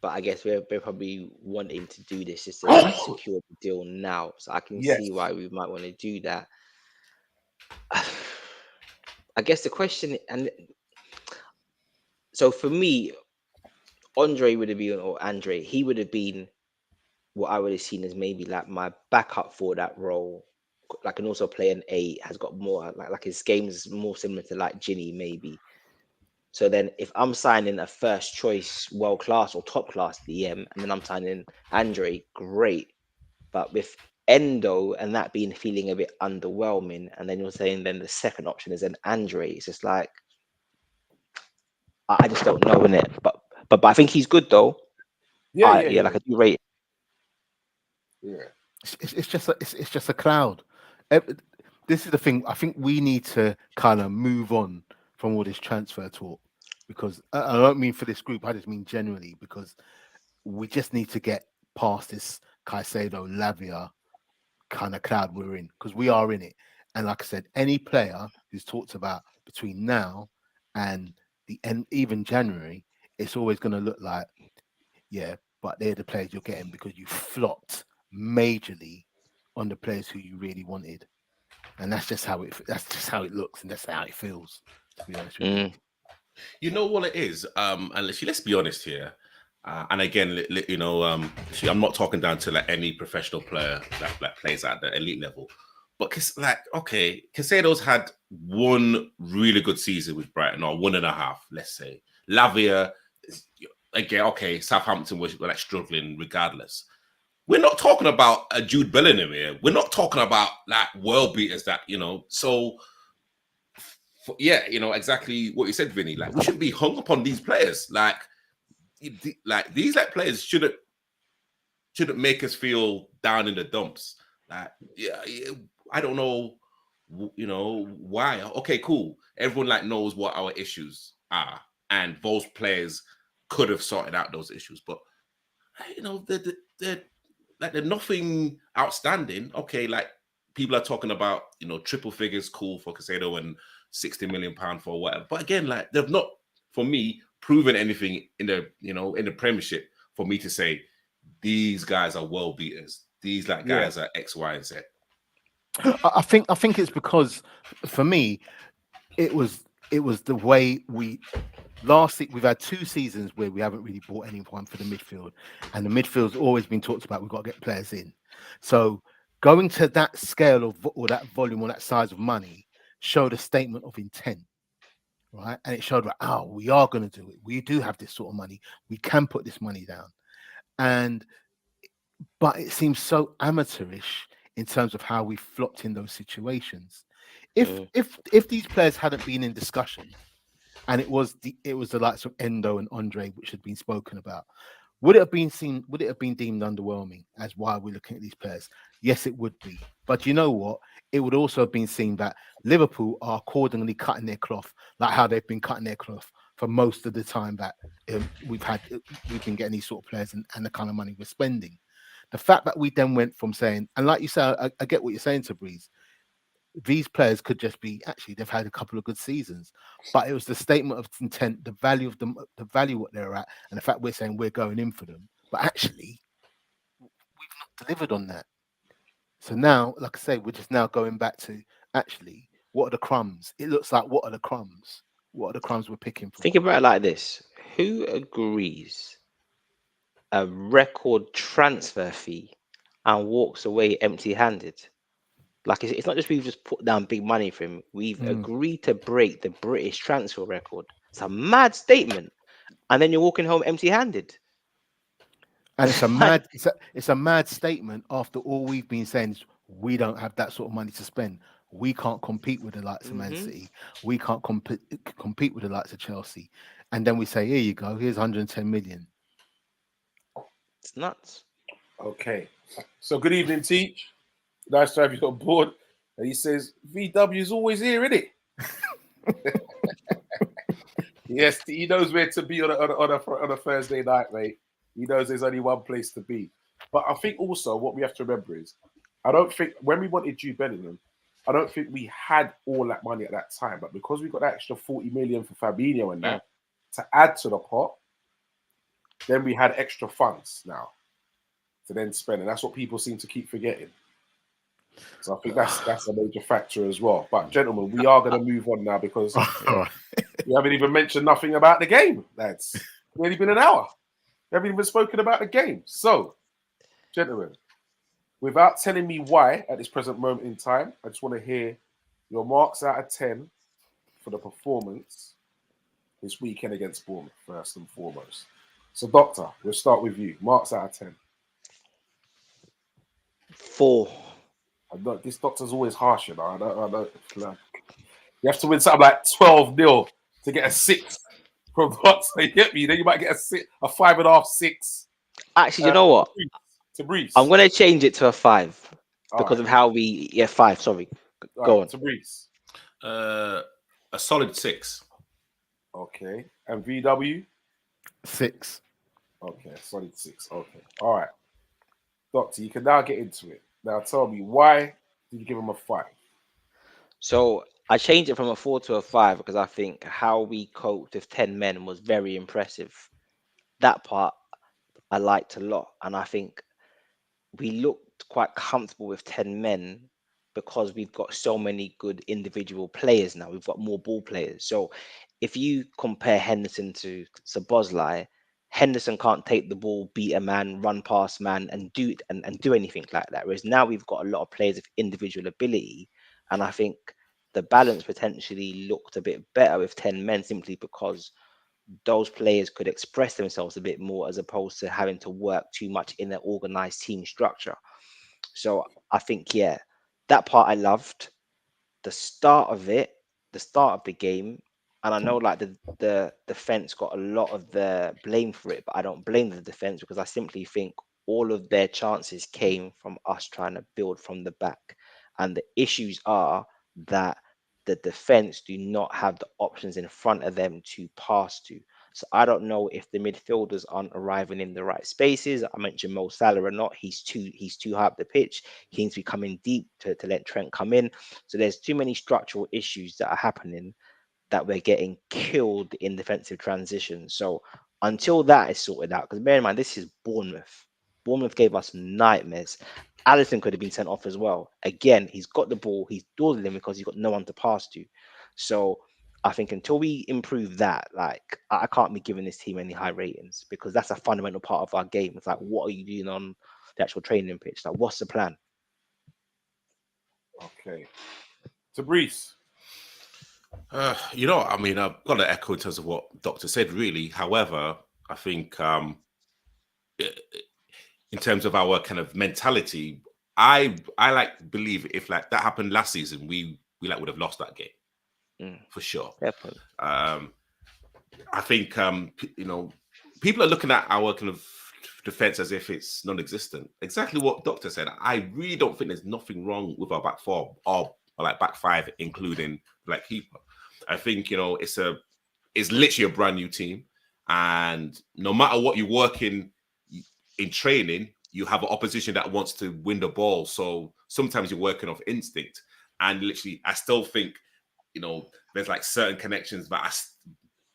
But I guess we're probably wanting to do this just to secure the deal now. So I can see why we might want to do that. I guess the question, and so for me, Andre would have been, or Andre, he would have been what I would have seen as maybe like my backup for that role. Like, can also play an 8, has got more like his game is more similar to like Ginny maybe. So then if I'm signing a first choice world class or top class DM, and then I'm signing Andre, great. But with Endo and that being feeling a bit underwhelming, and then you're saying then the second option is an Andre, it's just like I just don't know, innit? But I think he's good though. Yeah, like I do rate. Yeah, it's just a cloud. This is the thing. I think we need to kind of move on from all this transfer talk, because I don't mean for this group. I just mean generally, because we just need to get past this Caicedo, Lavia kind of cloud we're in, because we are in it. And like I said, any player who's talked about between now and the end, even January, it's always going to look like, yeah, but they're the players you're getting because you flopped majorly on the players who you really wanted. And that's just how it looks, and that's how it feels, to be honest with you. You know what it is? And let's be honest here. And again, I'm not talking down to like any professional player that plays at the elite level. But Caicedo's had one really good season with Brighton, or 1.5, let's say. Lavia, again, Southampton were like struggling regardless. We're not talking about a Jude Bellingham here. We're not talking about like world beaters that, So, exactly what you said, Vinny. Like, we shouldn't be hung up on these players. Like these players shouldn't make us feel down in the dumps. Like, I don't know, why. Okay, cool. Everyone like knows what our issues are, and those players could have sorted out those issues, but they're nothing outstanding. Okay, like people are talking about, triple figures, cool for Casado and £60 million for whatever. But again, like they've not, for me, proven anything in the in the Premiership for me to say these guys are world beaters. These guys are X, Y, and Z. I think it's because for me, it was the way last we've had 2 seasons where we haven't really bought anyone for the midfield, and the midfield's always been talked about. We've got to get players in. So going to that scale or that volume or that size of money showed a statement of intent, right? And it showed we are going to do it. We do have this sort of money. We can put this money down, but it seems so amateurish in terms of how we flopped in those situations. If these players hadn't been in discussion, and it was the likes of Endo and Andre which had been spoken about, would it have been deemed underwhelming as why we're looking at these players? Yes, it would be. But you know what? It would also have been seen that Liverpool are accordingly cutting their cloth, like how they've been cutting their cloth for most of the time that we've been getting these sort of players and the kind of money we're spending. The fact that we then went from saying, and like you say, I get what you're saying, Tabriz, these players could just be, actually, they've had a couple of good seasons, but it was the statement of intent, the value of them, the value what they're at, and the fact we're saying we're going in for them. But actually, we've not delivered on that. So now, like I say, we're just now going back to actually, what are the crumbs? It looks like what are the crumbs? What are the crumbs we're picking from? Think about it like this: who agrees a record transfer fee and walks away empty-handed? Like it's not just we've just put down big money for him. We've agreed to break the British transfer record. It's a mad statement, and then you're walking home empty-handed. And it's a mad, it's a mad statement after all we've been saying is we don't have that sort of money to spend. We can't compete with the likes of Man City. We can't compete with the likes of Chelsea. And then we say, here you go, here's 110 million. It's nuts. Okay. So good evening, Teach. Nice to have you on board. And he says, VW is always here, isn't it? Yes, he knows where to be on a Thursday night, mate. He knows there's only one place to be. But I think also what we have to remember is, I don't think when we wanted Jude Bellingham, I don't think we had all that money at that time. But because we got that extra 40 million for Fabinho and that to add to the pot, then we had extra funds now to then spend. And that's what people seem to keep forgetting. So I think that's a major factor as well. But gentlemen, we are going to move on now because we haven't even mentioned nothing about the game, lads. It's only been an hour. We haven't even spoken about the game. So, gentlemen, without telling me why at this present moment in time, I just want to hear your marks out of 10 for the performance this weekend against Bournemouth, first and foremost. So, Doctor, we'll start with you. Marks out of 10. 4. This Doctor's always harsh, you know. I don't. You have to win something like 12-0 to get a 6 from Doctor. You get me? Then you might get a 5.5, 6. Actually, you know what? To Breeze. I'm going to change it to a 5 because of how we. 5. Sorry. Go on. To Breeze. A solid 6. Okay. And VW? 6. Okay, solid 6. Okay. All right. Doctor, you can now get into it. Now tell me, why did you give him a 5? So I changed it from a 4 to a 5 because I think how we coped with 10 men was very impressive. That part I liked a lot. And I think we looked quite comfortable with 10 men because we've got so many good individual players now. We've got more ball players. So if you compare Henderson to Szoboszlai, Henderson can't take the ball, beat a man, run past man, and do anything like that. Whereas now we've got a lot of players of individual ability, and I think the balance potentially looked a bit better with 10 men simply because those players could express themselves a bit more as opposed to having to work too much in an organized team structure. So I think, that part I loved. The start of the game, and I know like the defense got a lot of the blame for it, but I don't blame the defense because I simply think all of their chances came from us trying to build from the back. And the issues are that the defense do not have the options in front of them to pass to. So I don't know if the midfielders aren't arriving in the right spaces. I mentioned Mo Salah or not. He's too high up the pitch. He needs to be coming deep to let Trent come in. So there's too many structural issues that are happening that we're getting killed in defensive transition. So until that is sorted out, because bear in mind, this is Bournemouth. Bournemouth gave us nightmares. Allison could have been sent off as well. Again, he's got the ball, he's dawdling because he's got no one to pass to. So I think until we improve that, like I can't be giving this team any high ratings because that's a fundamental part of our game. It's like, what are you doing on the actual training pitch? Like, what's the plan? Okay. Tabrice. I mean, I've got to echo in terms of what Doctor said, really. However, I think in terms of our kind of mentality, I like believe if like that happened last season, we like would have lost that game for sure. Definitely. I think people are looking at our kind of defense as if it's non-existent. Exactly what Doctor said. I really don't think there's nothing wrong with our back four or like back five, including like keeper. I think it's literally a brand new team, and no matter what you work in training, you have an opposition that wants to win the ball. So sometimes you're working off instinct, and literally, I still think there's like certain connections that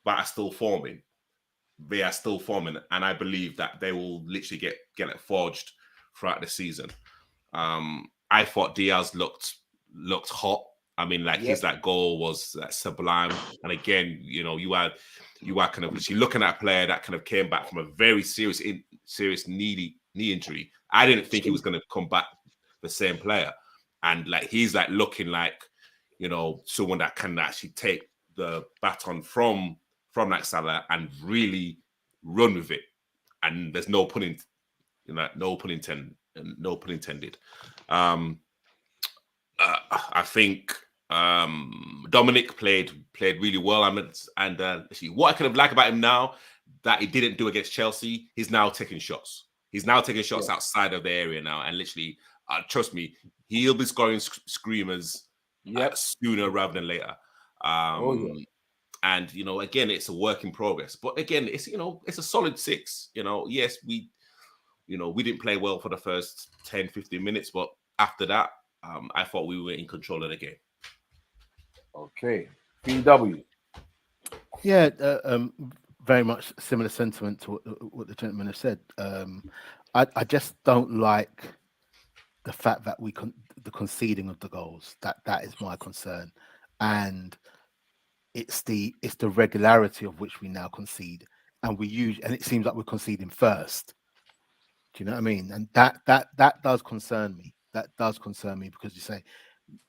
are still forming. They are still forming, and I believe that they will literally get it forged throughout the season. I thought Diaz looked hot. I mean, like his that goal was sublime. And again, you are kind of literally looking at a player that kind of came back from a very serious knee injury. I didn't think he was going to come back the same player, and like he's like looking like someone that can actually take the baton from that Salah and really run with it. And there's no pun intended. I think Dominic played really well. And actually, what I kind of like about him now that he didn't do against Chelsea, he's now taking shots. He's now taking shots outside of the area now, and literally, trust me, he'll be scoring screamers sooner rather than later. And again, it's a work in progress. But again, it's a solid 6. Yes, we didn't play well for the first 10, 15 minutes, but after that, I thought we were in control of the game. Okay. BW. Yeah, very much similar sentiment to what the gentleman has said. I just don't like the fact that the conceding of the goals. That is my concern, and it's the regularity of which we now concede, and it seems like we're conceding first. Do you know what I mean? And that does concern me. That does concern me because you say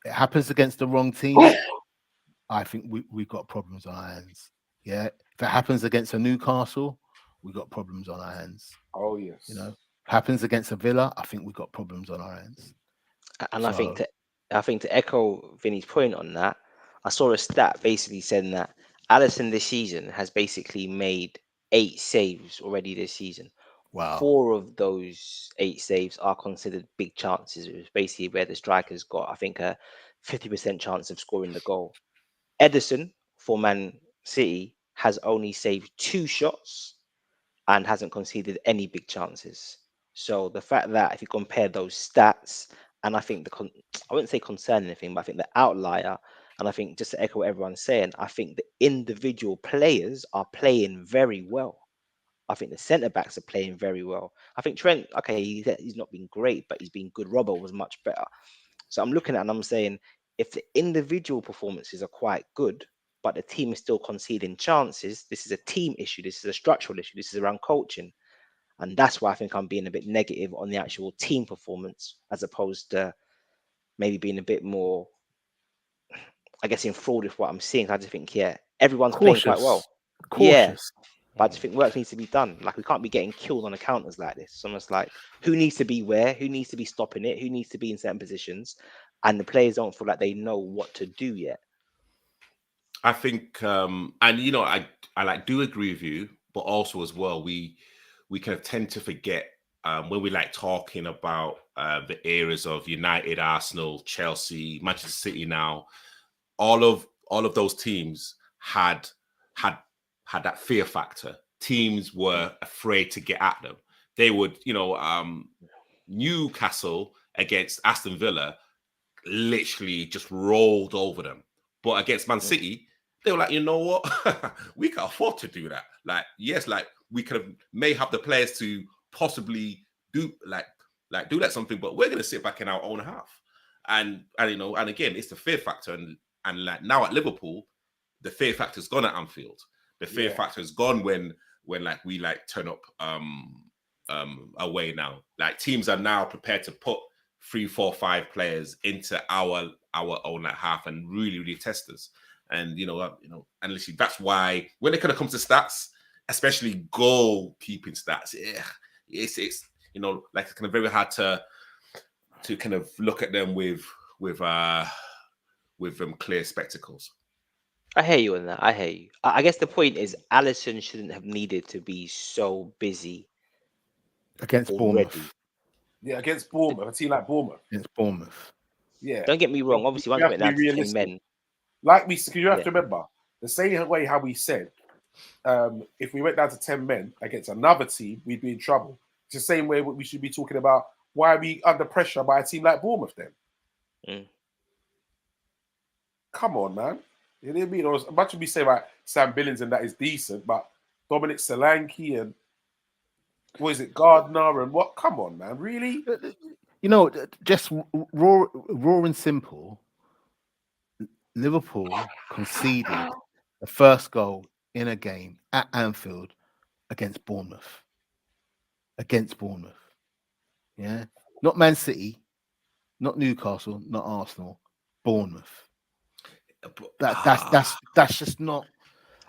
it happens against the wrong team. I think we've got problems on our hands. Yeah. If it happens against a Newcastle, we've got problems on our hands. Oh, yes. Happens against a Villa, I think we've got problems on our hands. And I think to echo Vinny's point on that, I saw a stat basically saying that Allister this season has basically made 8 saves already this season. Wow. 4 of those 8 saves are considered big chances. It was basically where the striker's got, I think, a 50% chance of scoring the goal. Ederson for Man City has only saved 2 shots and hasn't conceded any big chances. So the fact that if you compare those stats, and I think I wouldn't say concern anything, but I think the outlier, and I think just to echo what everyone's saying, I think the individual players are playing very well. I think the centre backs are playing very well. I think Trent, okay, he's not been great, but he's been good. Robbo was much better. So I'm looking at it and I'm saying, if the individual performances are quite good, but the team is still conceding chances, this is a team issue. This is a structural issue. This is around coaching. And that's why I think I'm being a bit negative on the actual team performance, as opposed to maybe being a bit more, I guess, enthralled with what I'm seeing. I just think, everyone's playing quite well. Yeah. But I just think work needs to be done. Like, we can't be getting killed on the counters like this. It's almost like, who needs to be where? Who needs to be stopping it? Who needs to be in certain positions? And the players don't feel like they know what to do yet. I think, and I like do agree with you, but also as well, we kind of tend to forget when we like talking about the eras of United, Arsenal, Chelsea, Manchester City now, all of those teams had that fear factor. Teams were afraid to get at them. They would, Newcastle against Aston Villa literally just rolled over them. But against Man City, they were like, you know what? We can afford to do that. Like, yes, like we may have the players to possibly do that something, but we're gonna sit back in our own half. And again, it's the fear factor. And like now at Liverpool, the fear factor's gone at Anfield. The fear factor's gone when like we like turn up away now. Like teams are now prepared to put 3, 4, 5 players into our own like half and really, really test us. And and literally that's why when it kind of comes to stats, especially goalkeeping stats, it's like it's kind of very hard to kind of look at them with clear spectacles. I hear you on that. I hear you. I guess the point is Alisson shouldn't have needed to be so busy against already. Bournemouth. Yeah, against Bournemouth, a team like Bournemouth. Against Bournemouth. Yeah. Don't get me wrong. Obviously, once we went down to 10 men. Like because you have to remember, the same way how we said, if we went down to 10 men against another team, we'd be in trouble. It's the same way we should be talking about why are we under pressure by a team like Bournemouth then? Come on, man. You know what I mean? Or as much as we say about Sam Billings and that is decent, but Dominic Solanke and what is it, Gardner and what? Come on, man. Really? Just raw and simple, Liverpool conceded the first goal in a game at Anfield against Bournemouth. Yeah. Not Man City, not Newcastle, not Arsenal, Bournemouth. That's just not.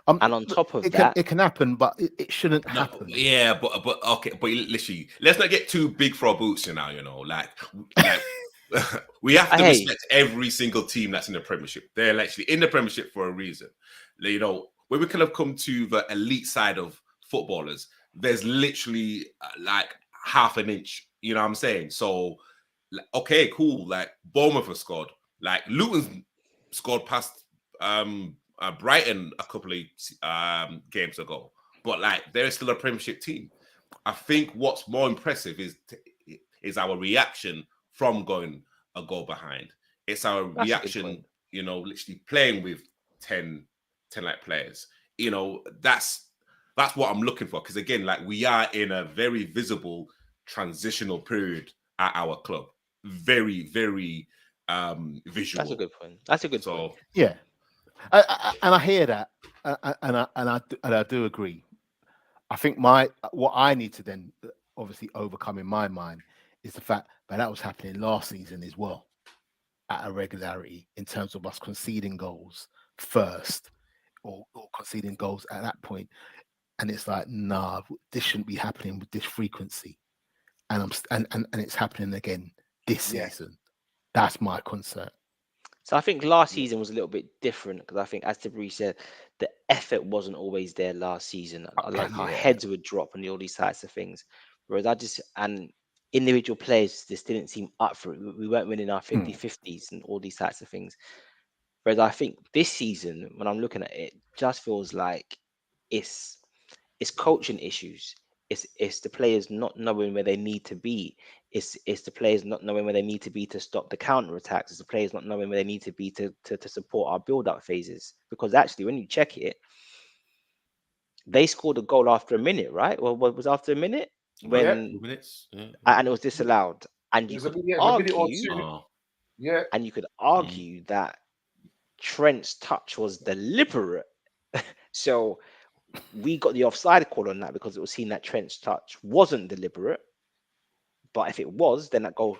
And on top of that, it can happen, but it shouldn't happen. Yeah, but okay, but literally, let's not get too big for our boots now. Like we have to respect every single team that's in the Premiership. They're actually in the Premiership for a reason. When we kind of come to the elite side of footballers, there's literally like half an inch. You know what I'm saying? So, okay, cool. Like Bournemouth have scored. Like Luton scored past Brighton a couple of games ago, but like they're still a Premiership team. I think what's more impressive is our reaction from going a goal behind. It's our reaction, literally playing with 10 like players. That's what I'm looking for. Because again, like we are in a very visible transitional period at our club. Very, very visual. That's a good point. That's a good point. Yeah. And I hear that, and I do agree. I think what I need to then obviously overcome in my mind is the fact that was happening last season as well, at a regularity in terms of us conceding goals first, or conceding goals at that point, and it's like, nah, this shouldn't be happening with this frequency, and it's happening again this season. That's my concern. So I think last season was a little bit different because I think, as Tabri said, the effort wasn't always there last season. Like our heads would drop and all these types of things. Whereas and individual players just didn't seem up for it. We weren't winning our 50-50s and all these types of things. Whereas I think this season, when I'm looking at it, just feels like it's coaching issues. It's the players not knowing where they need to be. It's the players not knowing where they need to be to stop the counter attacks. It's the players not knowing where they need to be to support our build up phases. Because actually, when you check it, they scored a goal after a minute, right? Well, what was after a minute when 2 minutes, and it was disallowed. And you could argue that Trent's touch was deliberate. So we got the offside call on that because it was seen that Trent's touch wasn't deliberate. But if it was, then that goal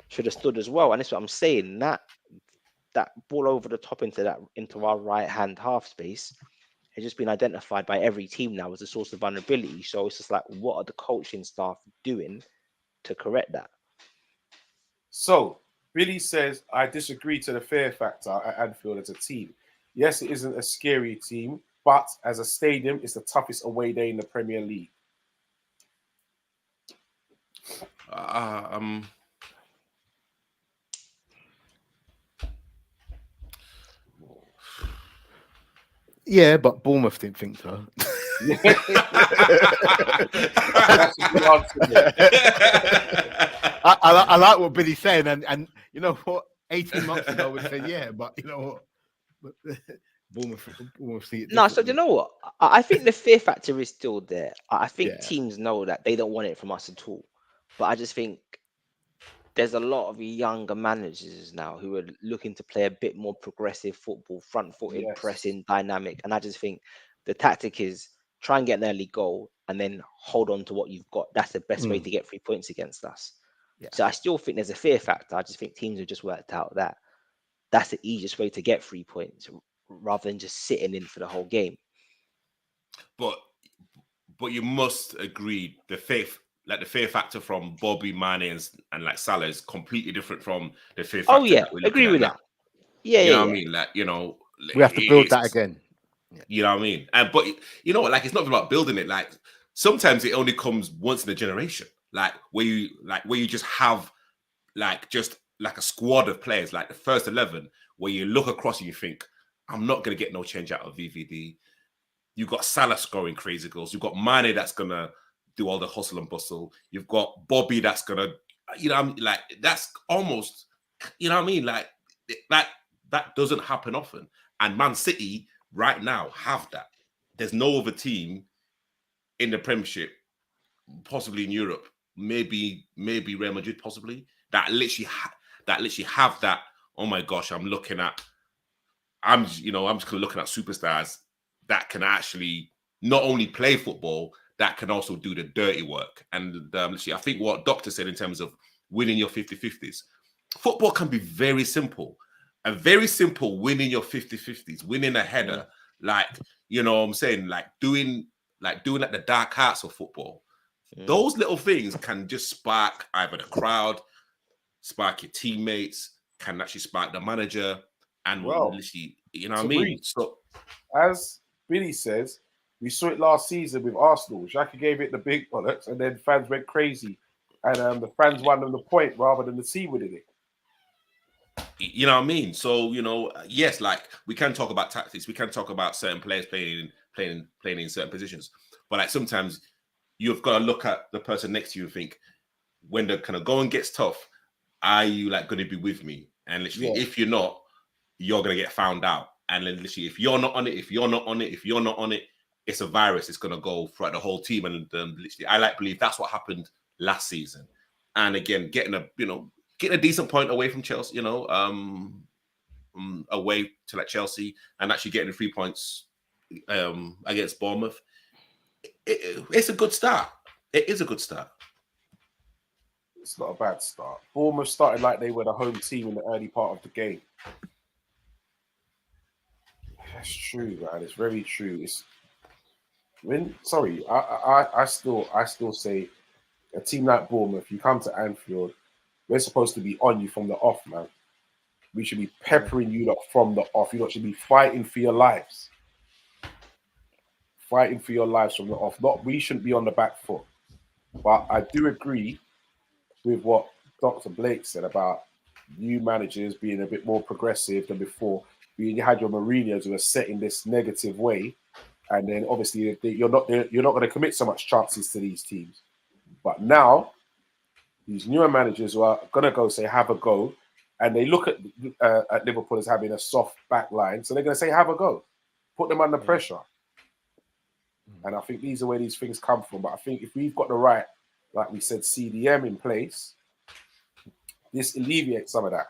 should have stood as well. And that's what I'm saying. That ball over the top into our right hand half space has just been identified by every team now as a source of vulnerability. So it's just like, what are the coaching staff doing to correct that? So Billy says, I disagree to the fear factor at Anfield as a team. Yes, it isn't a scary team, but as a stadium, it's the toughest away day in the Premier League. Um, Yeah, but Bournemouth didn't think so. That's a good answer, mate. I like what Billy's saying, and you know what? 18 months ago, I would say yeah, but you know what? Bournemouth see it No, so do differently. you know what? I think the fear factor is still there. I think Yeah. teams know that they don't want it from us at all. But I just think there's a lot of younger managers now who are looking to play a bit more progressive football, front-footed, Yes. pressing, dynamic. And I just think the tactic is try and get an early goal and then hold on to what you've got. That's the best way Mm. to get 3 points against us. Yeah. So I still think there's a fear factor. I just think teams have just worked out that that's the easiest way to get 3 points rather than just sitting in for the whole game. but you must agree the fear factor from Bobby, Mane, and like Salah is completely different from the fear Oh factor yeah, that we're agree looking at with now. that. Yeah, You know yeah, what I yeah. mean? Like, We have to build that it's, again. you know what I mean? And but you know what? Like, it's not about building it. Like, sometimes it only comes once in a generation. Like where you just have just like a squad of players, like the first 11, where you look across and you think, I'm not gonna get no change out of VVD. You've got Salah scoring crazy goals. You've got Mane that's gonna do all the hustle and bustle. You've got Bobby that's gonna, you know what I mean? Like, that's almost, you know what I mean? Like, that doesn't happen often. And Man City right now have that. There's no other team in the Premiership, possibly in Europe, maybe Real Madrid, possibly that literally have that. Oh my gosh, I'm just looking at superstars that can actually not only play football, that can also do the dirty work. And literally, I think what Doctor said in terms of winning your 50-50s, football can be very simple. A very simple winning your 50-50s, winning a header, like, you know what I'm saying, like doing like the dark arts of football. Those little things can just spark either the crowd, spark your teammates, can actually spark the manager, and Well, literally, you know what I to mean? breathe. So As Billy says, we saw it last season with Arsenal. Xhaka gave it the big bollocks, and then fans went crazy, and the fans won them the point rather than the team winning it. you know what I mean? So, yes, like, we can talk about tactics, we can talk about certain players playing in certain positions, but like sometimes you've got to look at the person next to you and think, when the kind of going gets tough, are you like going to be with me? And literally, if you're not, you're going to get found out. And then literally, if you're not on it, it's a virus. It's going to go throughout the whole team. And literally, I believe that's what happened last season. And again, getting a decent point away from Chelsea, away to like Chelsea, and actually getting 3 points against Bournemouth. It's a good start. It is a good start. It's not a bad start. Bournemouth started like they were the home team in the early part of the game. That's true, man. It's very true. I still say a team like Bournemouth, you come to Anfield, we're supposed to be on you from the off, man. We should be peppering you lot from the off. You lot should be fighting for your lives. Fighting for your lives from the off. We shouldn't be on the back foot. But I do agree with what Dr. Blake said about new managers being a bit more progressive than before. You had your Mourinho's who are set in this negative way, and then obviously you're not going to commit so much chances to these teams. But now these newer managers who are going to go say have a go, and they look at Liverpool as having a soft back line, so they're going to say have a go, put them under pressure. And I think these are where these things come from. But I think if we've got the right, like we said, CDM in place, this alleviates some of that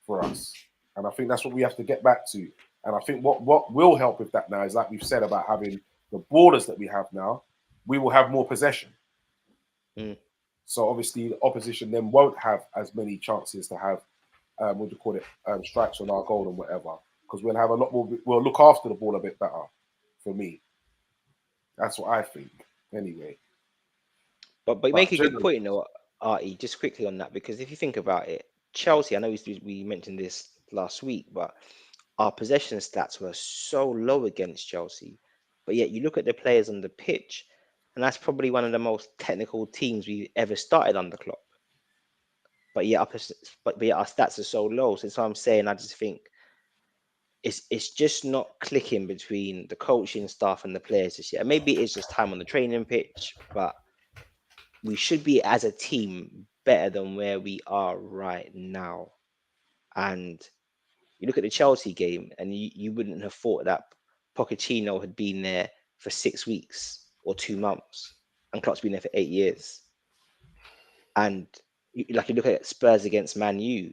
for us. And I think that's what we have to get back to. And I think what will help with that now is, like we've said about having the borders that we have now, we will have more possession. So obviously the opposition then won't have as many chances to have, what do you call it, strikes on our goal and whatever. Because we'll have a lot more, we'll look after the ball a bit better, for me. That's what I think, anyway. But make a good point, Artie, just quickly on that, because if you think about it, Chelsea, I know we mentioned this last week, but our possession stats were so low against Chelsea. But yet you look at the players on the pitch, and that's probably one of the most technical teams we've ever started under Klopp. but yet our stats are so low. So that's what I'm saying. I just think it's just not clicking between the coaching staff and the players this year. Maybe it's just time on the training pitch, but we should be as a team better than where we are right now. And you look at the Chelsea game, and you wouldn't have thought that Pochettino had been there for 6 weeks or 2 months, and Klopp's been there for 8 years. And you look at Spurs against Man U,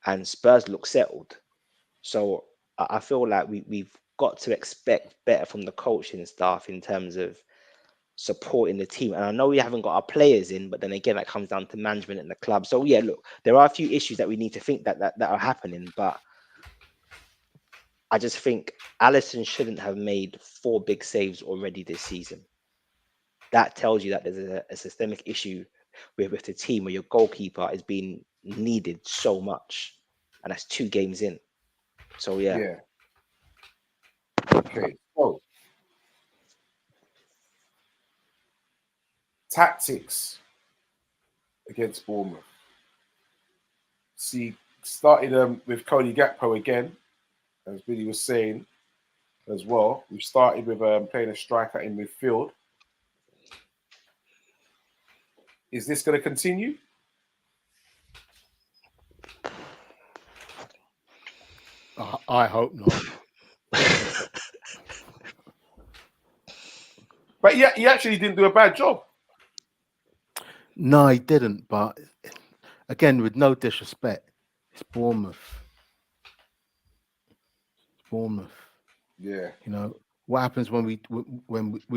and Spurs look settled. So I feel like we've got to expect better from the coaching staff in terms of supporting the team. And I know we haven't got our players in, but then again, that comes down to management and the club. So yeah, look, there are a few issues that we need to think that are happening, but I just think Alisson shouldn't have made 4 big saves already this season. That tells you that there's a systemic issue with the team where your goalkeeper is being needed so much, and that's 2 games in. So yeah. Okay. So tactics against Bournemouth. See, started with Cody Gakpo again, as Billy was saying as well. We started with playing a striker in midfield. Is this going to continue? I hope not. But yeah, he actually didn't do a bad job. No, he didn't. But again, with no disrespect, it's Bournemouth. Yeah. You know what happens when we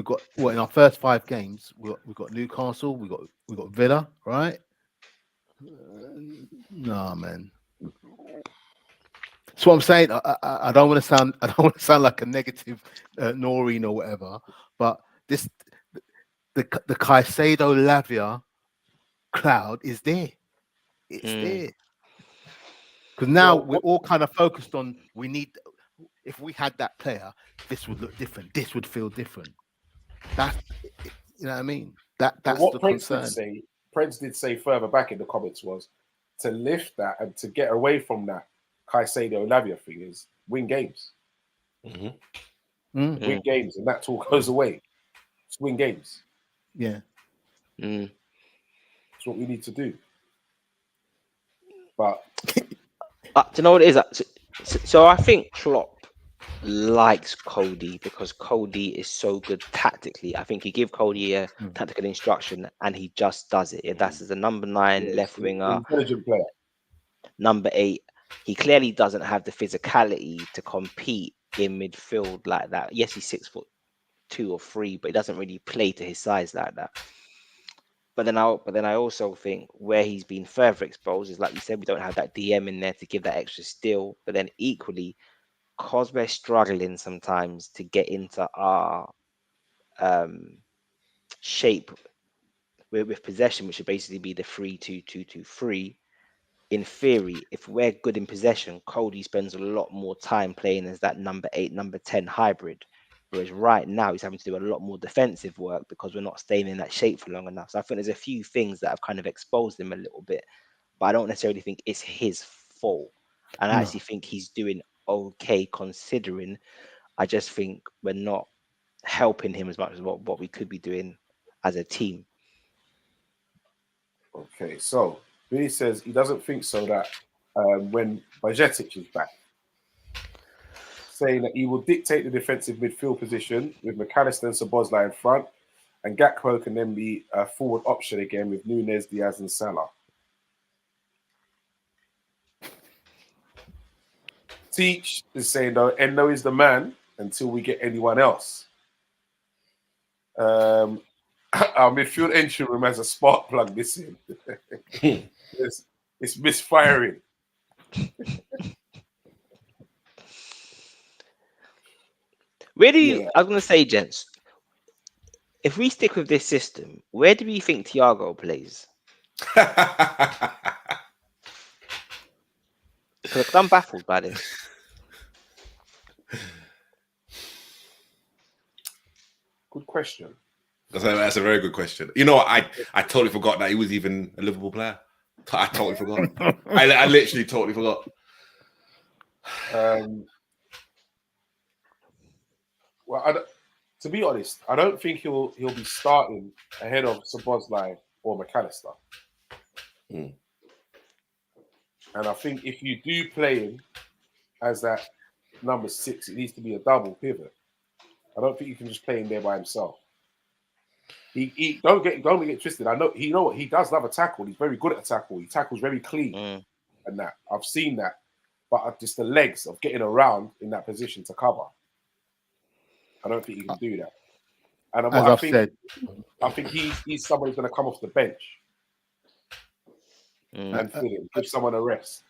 got in our first 5 games? We got Newcastle. We got Villa, right? No, man. That's what I'm saying. I don't want to sound like a negative Noreen or whatever. But the Caicedo Lavia cloud is there. It's there. Because now we're all kind of focused on if we had that player, this would look different. This would feel different. That's you know what I mean? That's what the Prince concern. Prince did say further back in the comments was to lift that and to get away from that Caicedo Lavia thing is win games. Win games, and that talk goes away. Just win games. Yeah. That's what we need to do. But do you know what it is? So I think Klopp likes Cody because Cody is so good tactically. I think he give Cody a tactical instruction and he just does it. If that's as a number 9 left winger, intelligent player. Number 8, he clearly doesn't have the physicality to compete in midfield like that. Yes, he's 6'2" or 3, but he doesn't really play to his size like that. But then I also think where he's been further exposed is, like you said, we don't have that DM in there to give that extra steal. But then equally, because we're struggling sometimes to get into our shape with possession, which would basically be the 3-2-2-2-3. In theory, if we're good in possession, Cody spends a lot more time playing as that number 8, number 10 hybrid. Whereas right now he's having to do a lot more defensive work because we're not staying in that shape for long enough. So I think there's a few things that have kind of exposed him a little bit, but I don't necessarily think it's his fault. And I actually think he's doing okay considering. I just think we're not helping him as much as what we could be doing as a team. Okay, so Billy says he doesn't think so that when Bajcetic is back, saying that he will dictate the defensive midfield position with McAllister and Szoboszlai in front, and Gakpo can then be a forward option again with Núñez, Diaz, and Salah. Teach is saying though, Endo is the man until we get anyone else. Our midfield entry room has a spark plug missing. It's misfiring. Where do you? I was going to say, gents, if we stick with this system, where do we think Thiago plays? Because I'm baffled by this. Good question. That's a very good question. You know, I totally forgot that he was even a Liverpool player. I totally forgot. I literally totally forgot. Well, to be honest, I don't think he'll be starting ahead of Szoboszlai or McAllister. Mm. And I think if you do play him as that number 6, it needs to be a double pivot. I don't think you can just play him there by himself. He don't get twisted. I know what he does love a tackle. He's very good at a tackle. He tackles very clean and that. I've seen that. But just the legs of getting around in that position to cover. I don't think he can do that. And I think he's someone who's going to come off the bench and fill in, give someone a rest.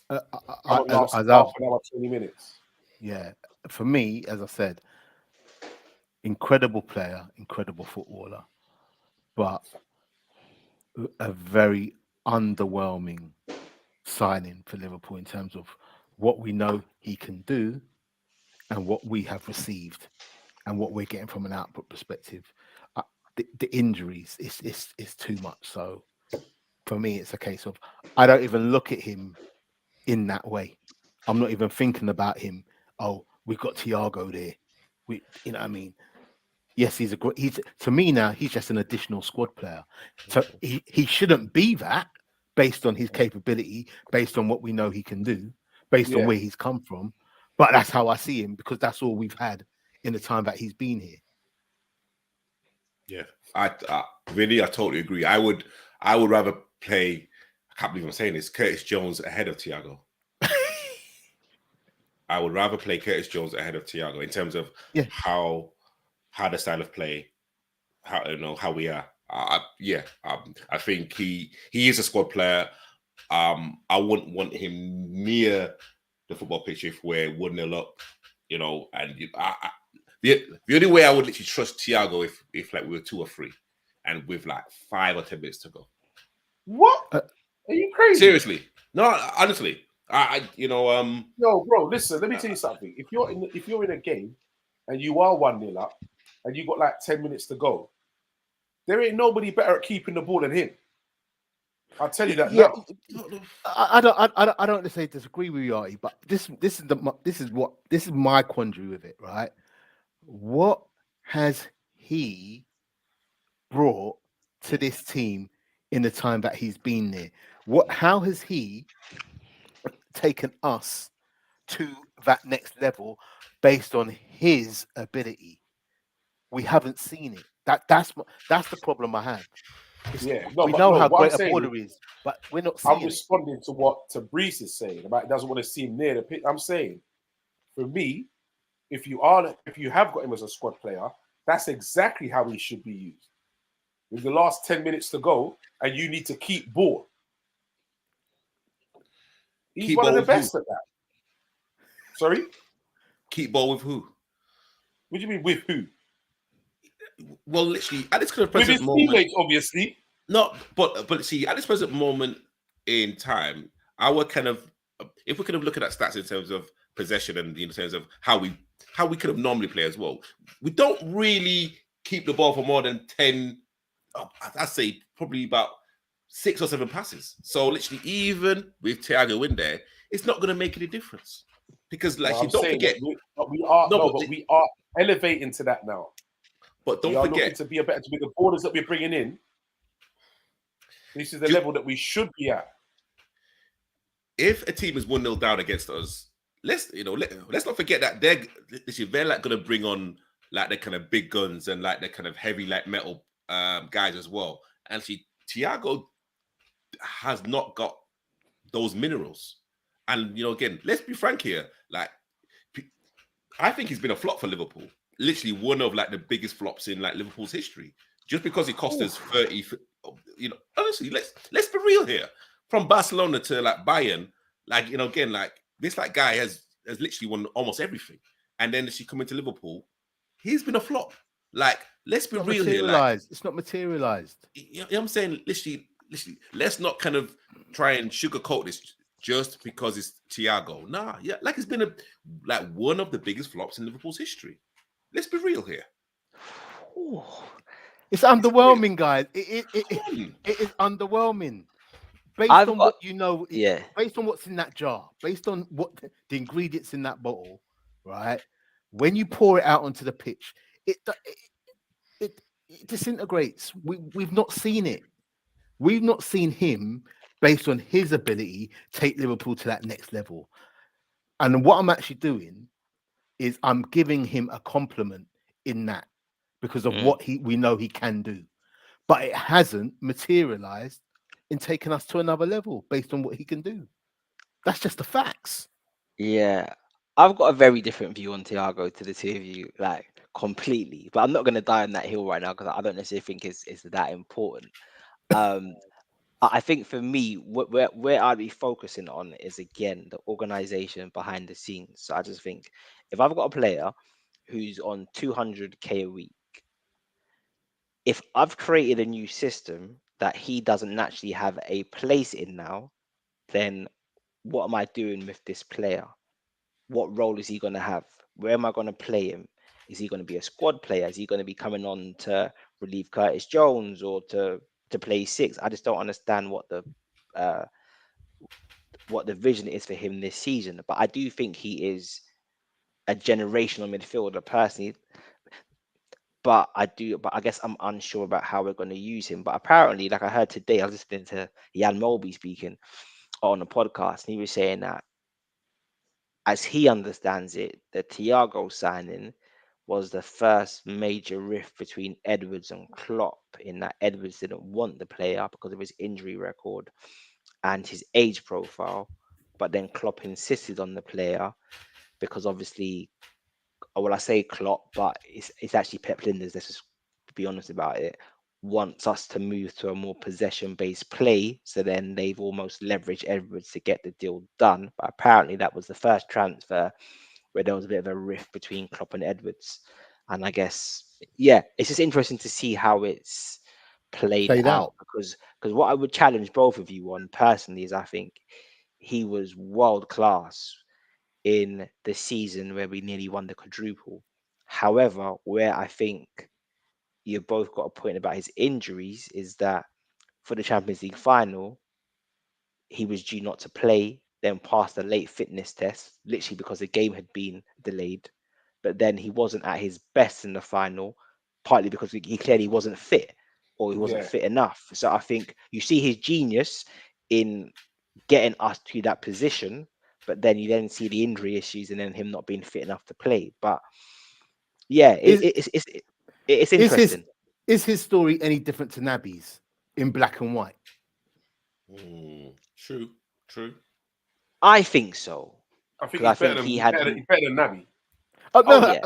Half an hour, 20 minutes. Yeah, for me, as I said, incredible player, incredible footballer, but a very underwhelming signing for Liverpool in terms of what we know he can do and what we have received and what we're getting from an output perspective. The injuries is too much. So for me, it's a case of I don't even look at him in that way. I'm not even thinking about him. Oh, we've got Thiago there. You know what I mean? Yes, to me now, he's just an additional squad player. So he shouldn't be that based on his capability, based on what we know he can do, based on where he's come from. But that's how I see him because that's all we've had in the time that he's been here. Yeah, I totally agree. I would rather play. I can't believe I'm saying this. Curtis Jones ahead of Thiago. I would rather play Curtis Jones ahead of Thiago in terms of how the style of play, how we are. I think he is a squad player. I wouldn't want him near the football pitch if we're 1-0 up, and the only way I would literally trust Thiago if like we were 2 or 3 and with like 5 or 10 minutes to go. What? Are you crazy? Seriously. No, honestly. No, bro, listen, let me tell you something. If you're in a game and you are 1-0 up and you got like 10 minutes to go, there ain't nobody better at keeping the ball than him. I'll tell you that now. I don't necessarily disagree with you, Artie, but this is my quandary with it, right? What has he brought to this team in the time that he's been there? How has he taken us to that next level based on his ability? We haven't seen it. That's the problem I have. We know how great a baller is, but we're not seeing it. I'm responding to what Breeze is saying about he doesn't want to see him near the pitch. I'm saying, for me, if you have got him as a squad player, that's exactly how he should be used. With the last 10 minutes to go, and you need to keep ball. He's one of the best at that. Sorry? Keep ball with who? What do you mean with who? Well, literally, at this kind of with present his moment, teammates, obviously. No, but see, at this present moment in time, our kind of, if we kind of look at that stats in terms of possession and in terms of how we could have normally play as well, we don't really keep the ball for more than 10. I'd say probably about 6 or 7 passes. So literally, even with Thiago in there, it's not going to make any difference because, like, you don't forget. We are elevating to that now. But don't forget to be the borders that we're bringing in. This is the level that we should be at. If a team is 1-0 down against us, let's not forget that they're like going to bring on like the kind of big guns and like the kind of heavy like metal guys as well. And see, Thiago has not got those minerals. And again, let's be frank here. Like, I think he's been a flop for Liverpool. Literally one of like the biggest flops in like Liverpool's history. Just because it cost us 30, honestly, let's be real here. From Barcelona to like Bayern, like again, like this like guy has literally won almost everything. And then she come into Liverpool, he's been a flop. Like, let's be real here. Like, it's not materialized. You know what I'm saying? Literally, let's not kind of try and sugarcoat this just because it's Thiago. Nah, yeah, like it's been one of the biggest flops in Liverpool's history. Let's be real here. It's underwhelming, guys. It is underwhelming. based I've on got what you know, yeah. based on what's in that jar, based on what the ingredients in that bottle, right? When you pour it out onto the pitch, it it, it disintegrates. We've not seen it. We've not seen him, based on his ability, take Liverpool to that next level. And what I'm actually doing is I'm giving him a compliment in that because of what we know he can do. But it hasn't materialized in taking us to another level based on what he can do. That's just the facts. Yeah, I've got a very different view on Thiago to the two of you, like completely. But I'm not going to die on that hill right now because I don't necessarily think it's that important. Um, I think for me, where I'd be focusing on is again the organization behind the scenes. So I just think if I've got a player who's on 200k a week, if I've created a new system that he doesn't naturally have a place in now, then what am I doing with this player? What role is he going to have? Where am I going to play him? Is he going to be a squad player? Is he going to be coming on to relieve Curtis Jones or to play six? I just don't understand uh, what the vision is for him this season. But I do think he is a generational midfielder personally. But I guess I'm unsure about how we're going to use him. But apparently, like I heard today, I was listening to Jan Molby speaking on a podcast, and he was saying that as he understands it, the Thiago signing was the first major rift between Edwards and Klopp, in that Edwards didn't want the player because of his injury record and his age profile, but then Klopp insisted on the player because obviously, well, I say Klopp, but it's actually Pep Linders. Let's just be honest about it. Wants us to move to a more possession-based play, so then they've almost leveraged Edwards to get the deal done. But apparently, that was the first transfer where there was a bit of a rift between Klopp and Edwards. And I guess, yeah, it's just interesting to see how it's played Played out out. because what I would challenge both of you on personally is I think he was world class in the season where we nearly won the quadruple. However, where I think you've both got a point about his injuries is that for the Champions League final, he was due not to play, then passed a late fitness test, literally because the game had been delayed. But then he wasn't at his best in the final, partly because he clearly wasn't fit or he wasn't Yeah, fit enough. So I think you see his genius in getting us to that position, but then you then see the injury issues and then him not being fit enough to play. But yeah, Is it's is his interesting. is his story any different to Naby's in black and white? True, true. I think so I think because I he's better think than he he's had. better, he's better than Naby. Oh Oh no, yeah,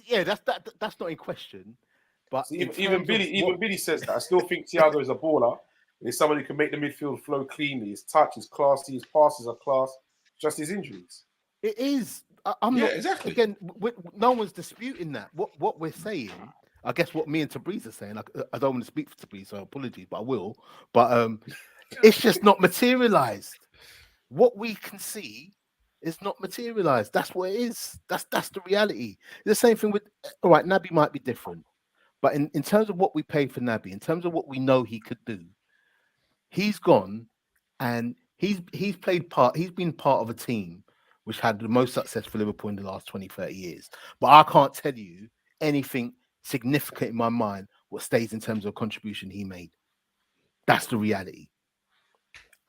yeah, that's not in question. But So in even terms of Billy, what, even Billy says that. I still think Thiago is a baller. He's somebody who can make the midfield flow cleanly. His touch is classy. His passes are class. Just his injuries. it is, I'm Yeah, not exactly. again. No one's disputing that. What we're saying, I guess, what me and Tabriz are saying. I don't want to speak for Tabriz, so apologies, but I will. But it's just not materialized. What we can see is not materialized. That's what it is. That's the reality. The same thing with, all right, Naby might be different, but in terms of what we paid for Naby, in terms of what we know he could do, he's gone and he's played part, he's been part of a team which had the most success for Liverpool in the last 20, 30 years. But I can't tell you anything significant in my mind what stays in terms of contribution he made. That's the reality.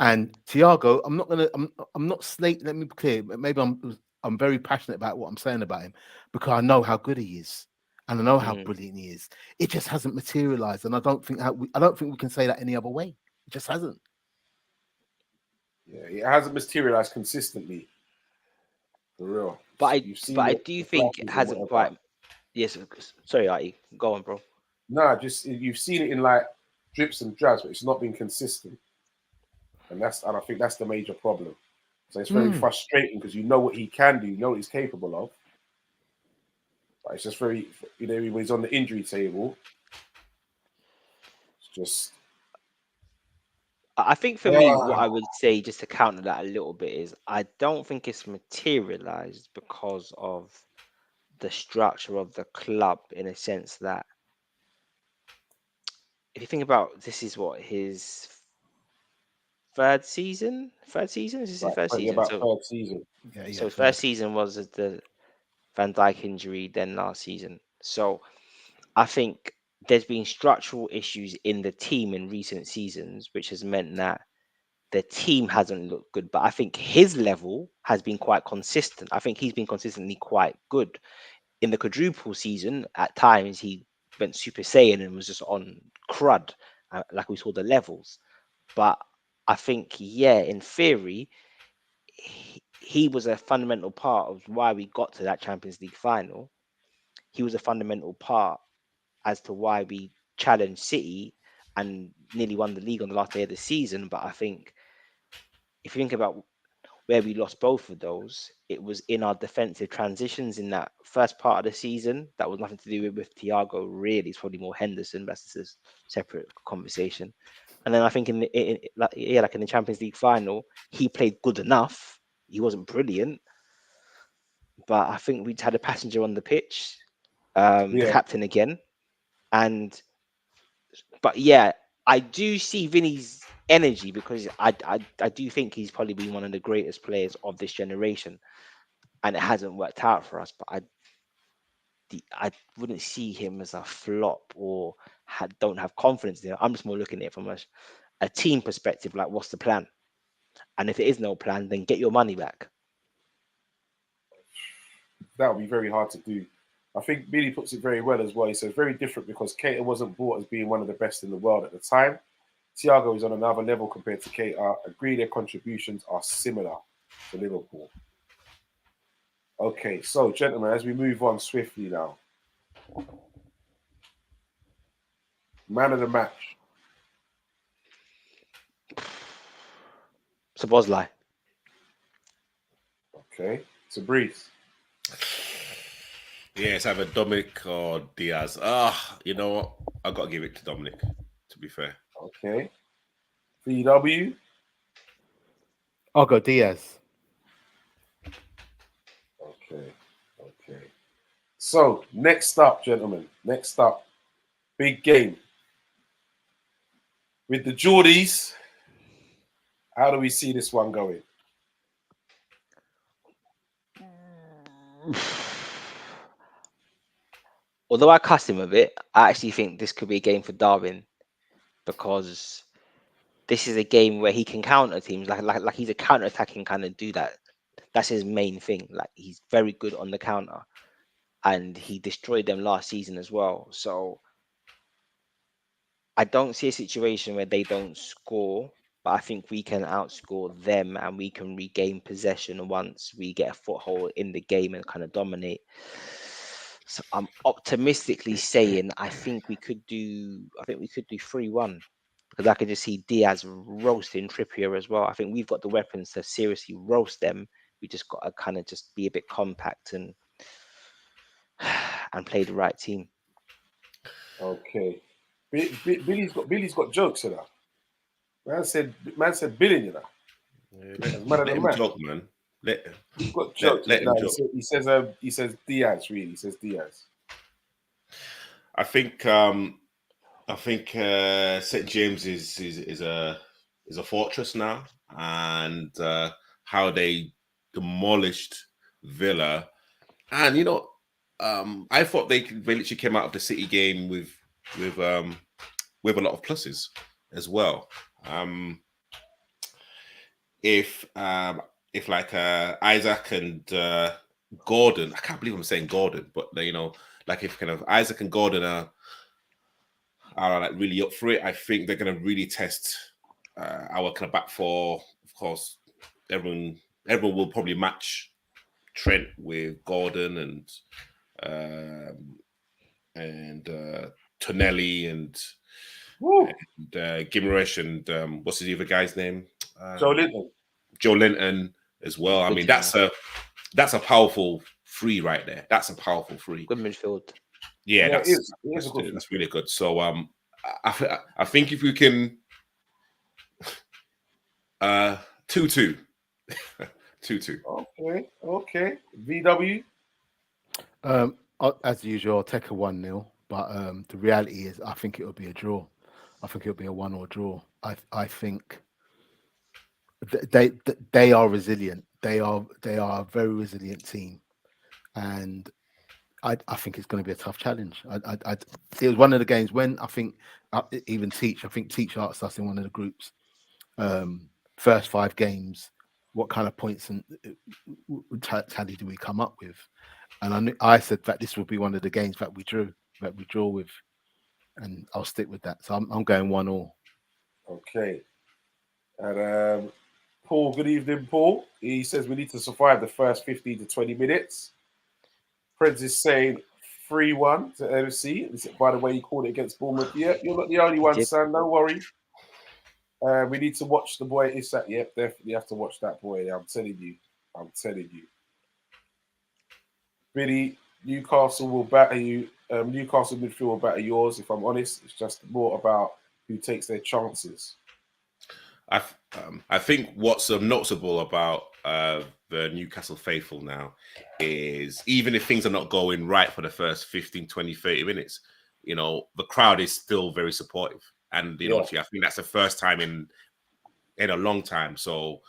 And Thiago, I'm not slate. Let me be clear. Maybe I'm very passionate about what I'm saying about him because I know how good he is and I know how brilliant he is. It just hasn't materialized, and I don't think we can say that any other way. It just hasn't. Yeah, it hasn't materialized consistently. For real. but You've I seen do the think it flashes and hasn't whatever. quite. Yes, sorry, Artie, go on, bro. Nah, just you've seen it in like drips and drabs, but it's not been consistent. And I think that's the major problem. So it's very frustrating because you know what he can do, you know what he's capable of. But it's just very, when he's on the injury table, it's just I think for me, what I would say just to counter that a little bit is I don't think it's materialized because of the structure of the club in a sense that if you think about this is what his third season. Is this his first season? About So, third season. Yeah, so his third. first season was the Van Dijk injury, then last season. So I think there's been structural issues in the team in recent seasons, which has meant that the team hasn't looked good. But I think his level has been quite consistent. I think he's been consistently quite good. In the quadruple season, at times he went Super Saiyan and was just on crud, like we saw the levels. But I think, yeah, in theory, he was a fundamental part of why we got to that Champions League final. He was a fundamental part as to why we challenged City and nearly won the league on the last day of the season. But I think if you think about where we lost both of those, it was in our defensive transitions in that first part of the season. That was nothing to do with Thiago, really. It's probably more Henderson. That's just a separate conversation. And then I think in the Champions League final, he played good enough. He wasn't brilliant, but I think we had a passenger on the pitch, the captain again. But yeah, I do see Vinny's energy because I do think he's probably been one of the greatest players of this generation, and it hasn't worked out for us. But I wouldn't see him as a flop or don't have confidence there. I'm just more looking at it from a team perspective. Like, what's the plan? And if there is no plan, then get your money back. That would be very hard to do. I think Billy puts it very well as well. He says very different because Keita wasn't brought as being one of the best in the world at the time. Thiago is on another level compared to Keita. Agree their contributions are similar to Liverpool. Okay, so gentlemen, as we move on swiftly now. Man of the match. Szoboszlai. Okay, so Breeze. Yeah, it's either Dominic or Diaz. You know what? I've got to give it to Dominic, to be fair. Okay. VW. I'll go Diaz. Okay. So, next up, gentlemen. Next up. Big game. With the Geordies, how do we see this one going? Although I cussed him a bit, I actually think this could be a game for Darwin because this is a game where he can counter teams. Like he's a counter-attacking kind of do that. That's his main thing. Like, he's very good on the counter, and he destroyed them last season as well. So I don't see a situation where they don't score, but I think we can outscore them and we can regain possession once we get a foothold in the game and kind of dominate. So I'm optimistically saying I think we could do 3-1 because I can just see Diaz roasting Trippier as well. I think we've got the weapons to seriously roast them. We just got to kind of just be a bit compact and play the right team. Okay. Billy's got jokes in that. Man said billion, you know. Let him joke, man. He's got jokes. Let him joke. He says Diaz, really. He says Diaz. I think St. James is a fortress now, and how they demolished Villa, and I thought they literally came out of the City game with a lot of pluses as well. If like Isaac and Gordon, I can't believe I'm saying Gordon, but like if kind of Isaac and Gordon are like really up for it, I think they're going to really test our kind of back four. Of course, everyone will probably match Trent with Gordon and Tonelli and Guimaraes and what's his other guy's name? Joe Linton as well. I mean, that's a powerful three right there. That's a powerful three. Good midfield. Yeah, that's really good. So I think if we can 2-2. 2-2. Okay. VW. As usual, I'll take a 1-0. But the reality is, I think it'll be a draw. I think it'll be a 1-1 draw. I think They are resilient. They are a very resilient team, and I think it's going to be a tough challenge. It was one of the games when I think even Teach asked us in one of the groups, first 5 games, what kind of points and tally do we come up with? And I said that this would be one of the games that we draw with, and I'll stick with that. So I'm going 1-1. Okay. And Paul, good evening, Paul. He says we need to survive the first 15 to 20 minutes. Prince is saying 3-1 to LFC. By the way, you called it against Bournemouth. Yeah, you're not the only one, son. Don't worry. We need to watch the boy Isak. Yep, definitely have to watch that boy. I'm telling you. Billy, Newcastle will batter you. Newcastle midfield will batter yours. If I'm honest, it's just more about who takes their chances. I think what's noticeable about the Newcastle faithful now is even if things are not going right for the first 15, 20, 30 minutes, the crowd is still very supportive. And, I think that's the first time in a long time. So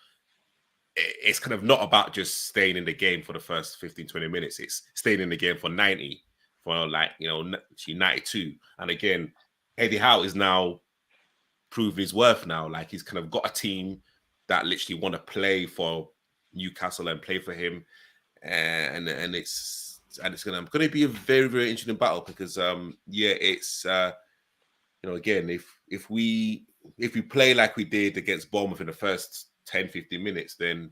it's kind of not about just staying in the game for the first 15, 20 minutes. It's staying in the game for 90, for 92. And again, Eddie Howe is now proved his worth now. Like, he's kind of got a team that literally want to play for Newcastle and play for him, and it's going to be a very, very interesting battle because it's again, if we play like we did against Bournemouth in the first 10, 15 minutes, then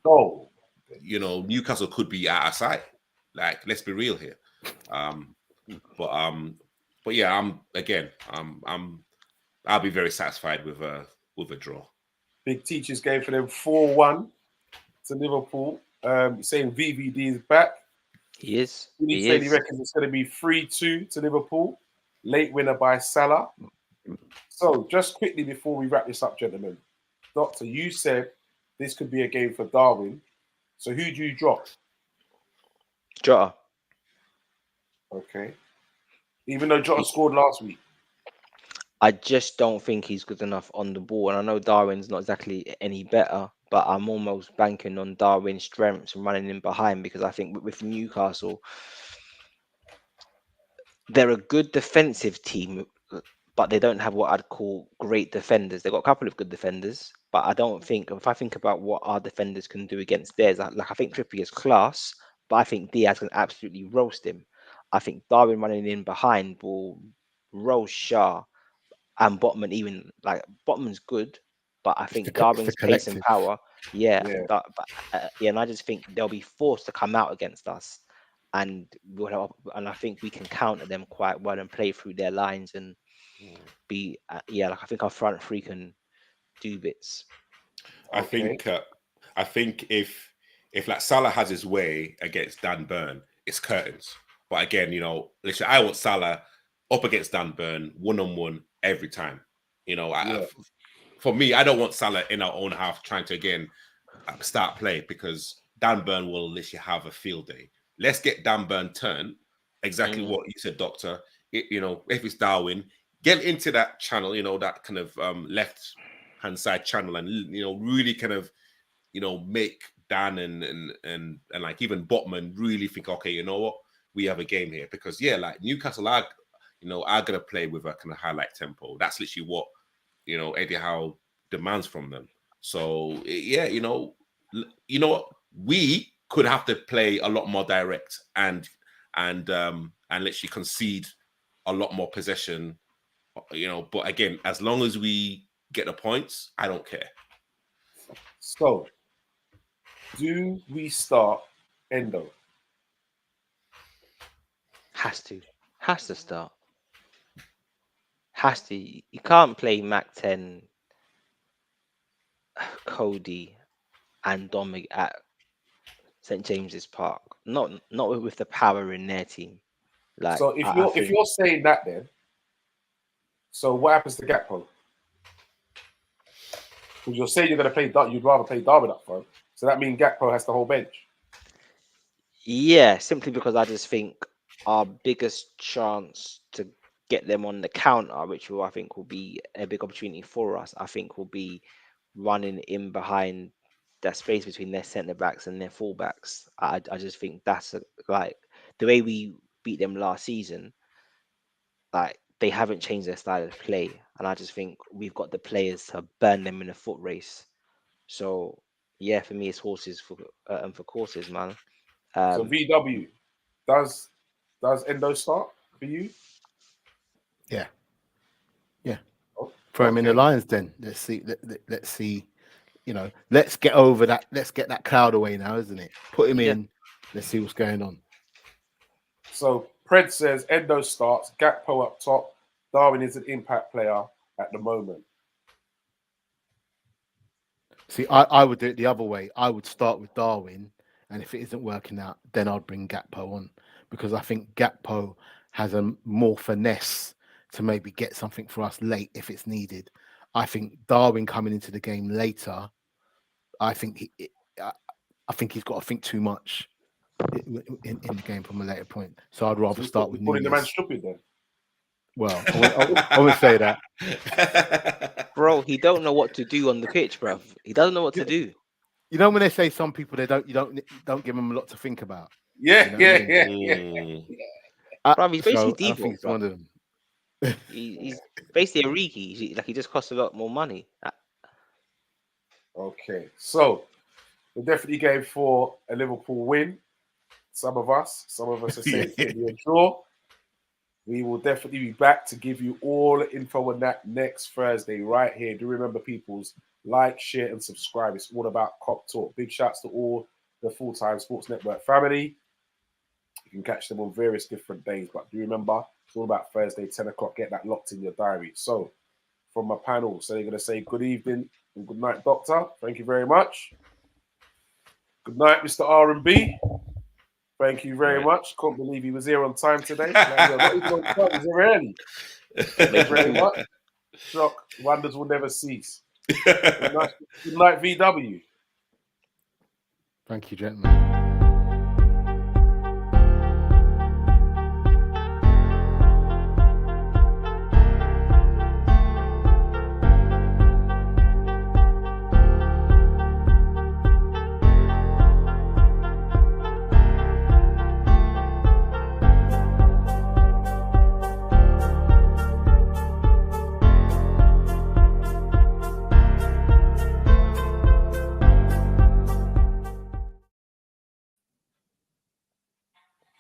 Newcastle could be out of sight. Like, let's be real here. But yeah, I'll be very satisfied with a draw. Big Teacher's game for them 4-1 to Liverpool. Saying VVD is back. He is. He reckons it's going to be 3-2 to Liverpool. Late winner by Salah. So just quickly before we wrap this up, gentlemen, Doctor, you said this could be a game for Darwin. So who do you drop? Jota. Okay. Even though Jota scored last week. I just don't think he's good enough on the ball. And I know Darwin's not exactly any better, but I'm almost banking on Darwin's strengths and running in behind because I think with Newcastle, they're a good defensive team, but they don't have what I'd call great defenders. They've got a couple of good defenders, but I don't think, if I think about what our defenders can do against theirs, I think Trippier is class, but I think Diaz can absolutely roast him. I think Darwin running in behind will roast Shah. And Botman, even like Botman's good, but I think Darwin's pace and power, and I just think they'll be forced to come out against us, and I think we can counter them quite well and play through their lines and be, I think our front three can do bits. I think if like Salah has his way against Dan Burn, it's curtains. But again, literally, I want Salah up against Dan Burn 1-on-1 every time. For me, I don't want Salah in our own half trying to again start play because Dan Burn will literally have a field day. Let's get Dan Burn turned. Exactly what you said, Doctor. If it's Darwin, get into that channel, that kind of left hand side channel, and really kind of make Dan and like even Botman really think, okay, you know what, we have a game here because like Newcastle are going to play with a kind of highlight tempo. That's literally what, Eddie Howe demands from them. So, we could have to play a lot more direct and literally concede a lot more possession, but again, as long as we get the points, I don't care. So, do we start Endo? Has to start. Has to. You can't play Mac 10, Cody, and Dominic at St James's Park. Not with the power in their team. Like, so if you're saying that, then so what happens to Gakpo? Because you're saying you're going to play, you'd rather play Darwin up front. So that means Gakpo has the whole bench. Yeah, simply because I just think our biggest chance to get them on the counter, which I think will be a big opportunity for us, I think will be running in behind that space between their centre backs and their full backs. I just think that's like the way we beat them last season. Like they haven't changed their style of play, and I just think we've got the players to burn them in a foot race. So yeah, for me, it's horses for courses, man. So VW, does Endo start for you? Yeah. Oh, Throw him in the Lions then. Let's see. Let's see. You know, let's get over that. Let's get that cloud away now, isn't it? Put him in. Let's see what's going on. So Pred says Endo starts, Gakpo up top. Darwin is an impact player at the moment. See, I would do it the other way. I would start with Darwin, and if it isn't working out, then I'd bring Gakpo on, because I think Gakpo has a more finesse to maybe get something for us late if it's needed. I think Darwin coming into the game later, I think he's got to think too much in the game from a later point. So I'd rather start with putting the man Nunes. stupid then. Well, I wouldn't say that. Bro, he don't know what to do on the pitch, bro. He doesn't know what to do. You know when they say some people you don't give them a lot to think about. Yeah, You know what I mean? yeah. Bro, he's basically I think default, it's one of them. He's basically a Riki. Like he just costs a lot more money. Okay, so we're definitely going for a Liverpool win. Some of us are saying it's going to be a draw. We will definitely be back to give you all the info on that next Thursday right here. Do remember, peoples, like, share, and subscribe. It's all about Cop Talk. Big shouts to all the Full-Time Sports Network family. You can catch them on various different days, but do remember, it's all about Thursday, 10 o'clock. Get that locked in your diary. So, from my panel, so they're going to say good evening and good night, Doctor. Thank you very much. Good night, Mr. R&B. Thank you very much. Can't believe he was here on time today. Not even on time, he's here early. Thank you very much. Shock. Wonders will never cease. Good night, VW. Thank you, gentlemen.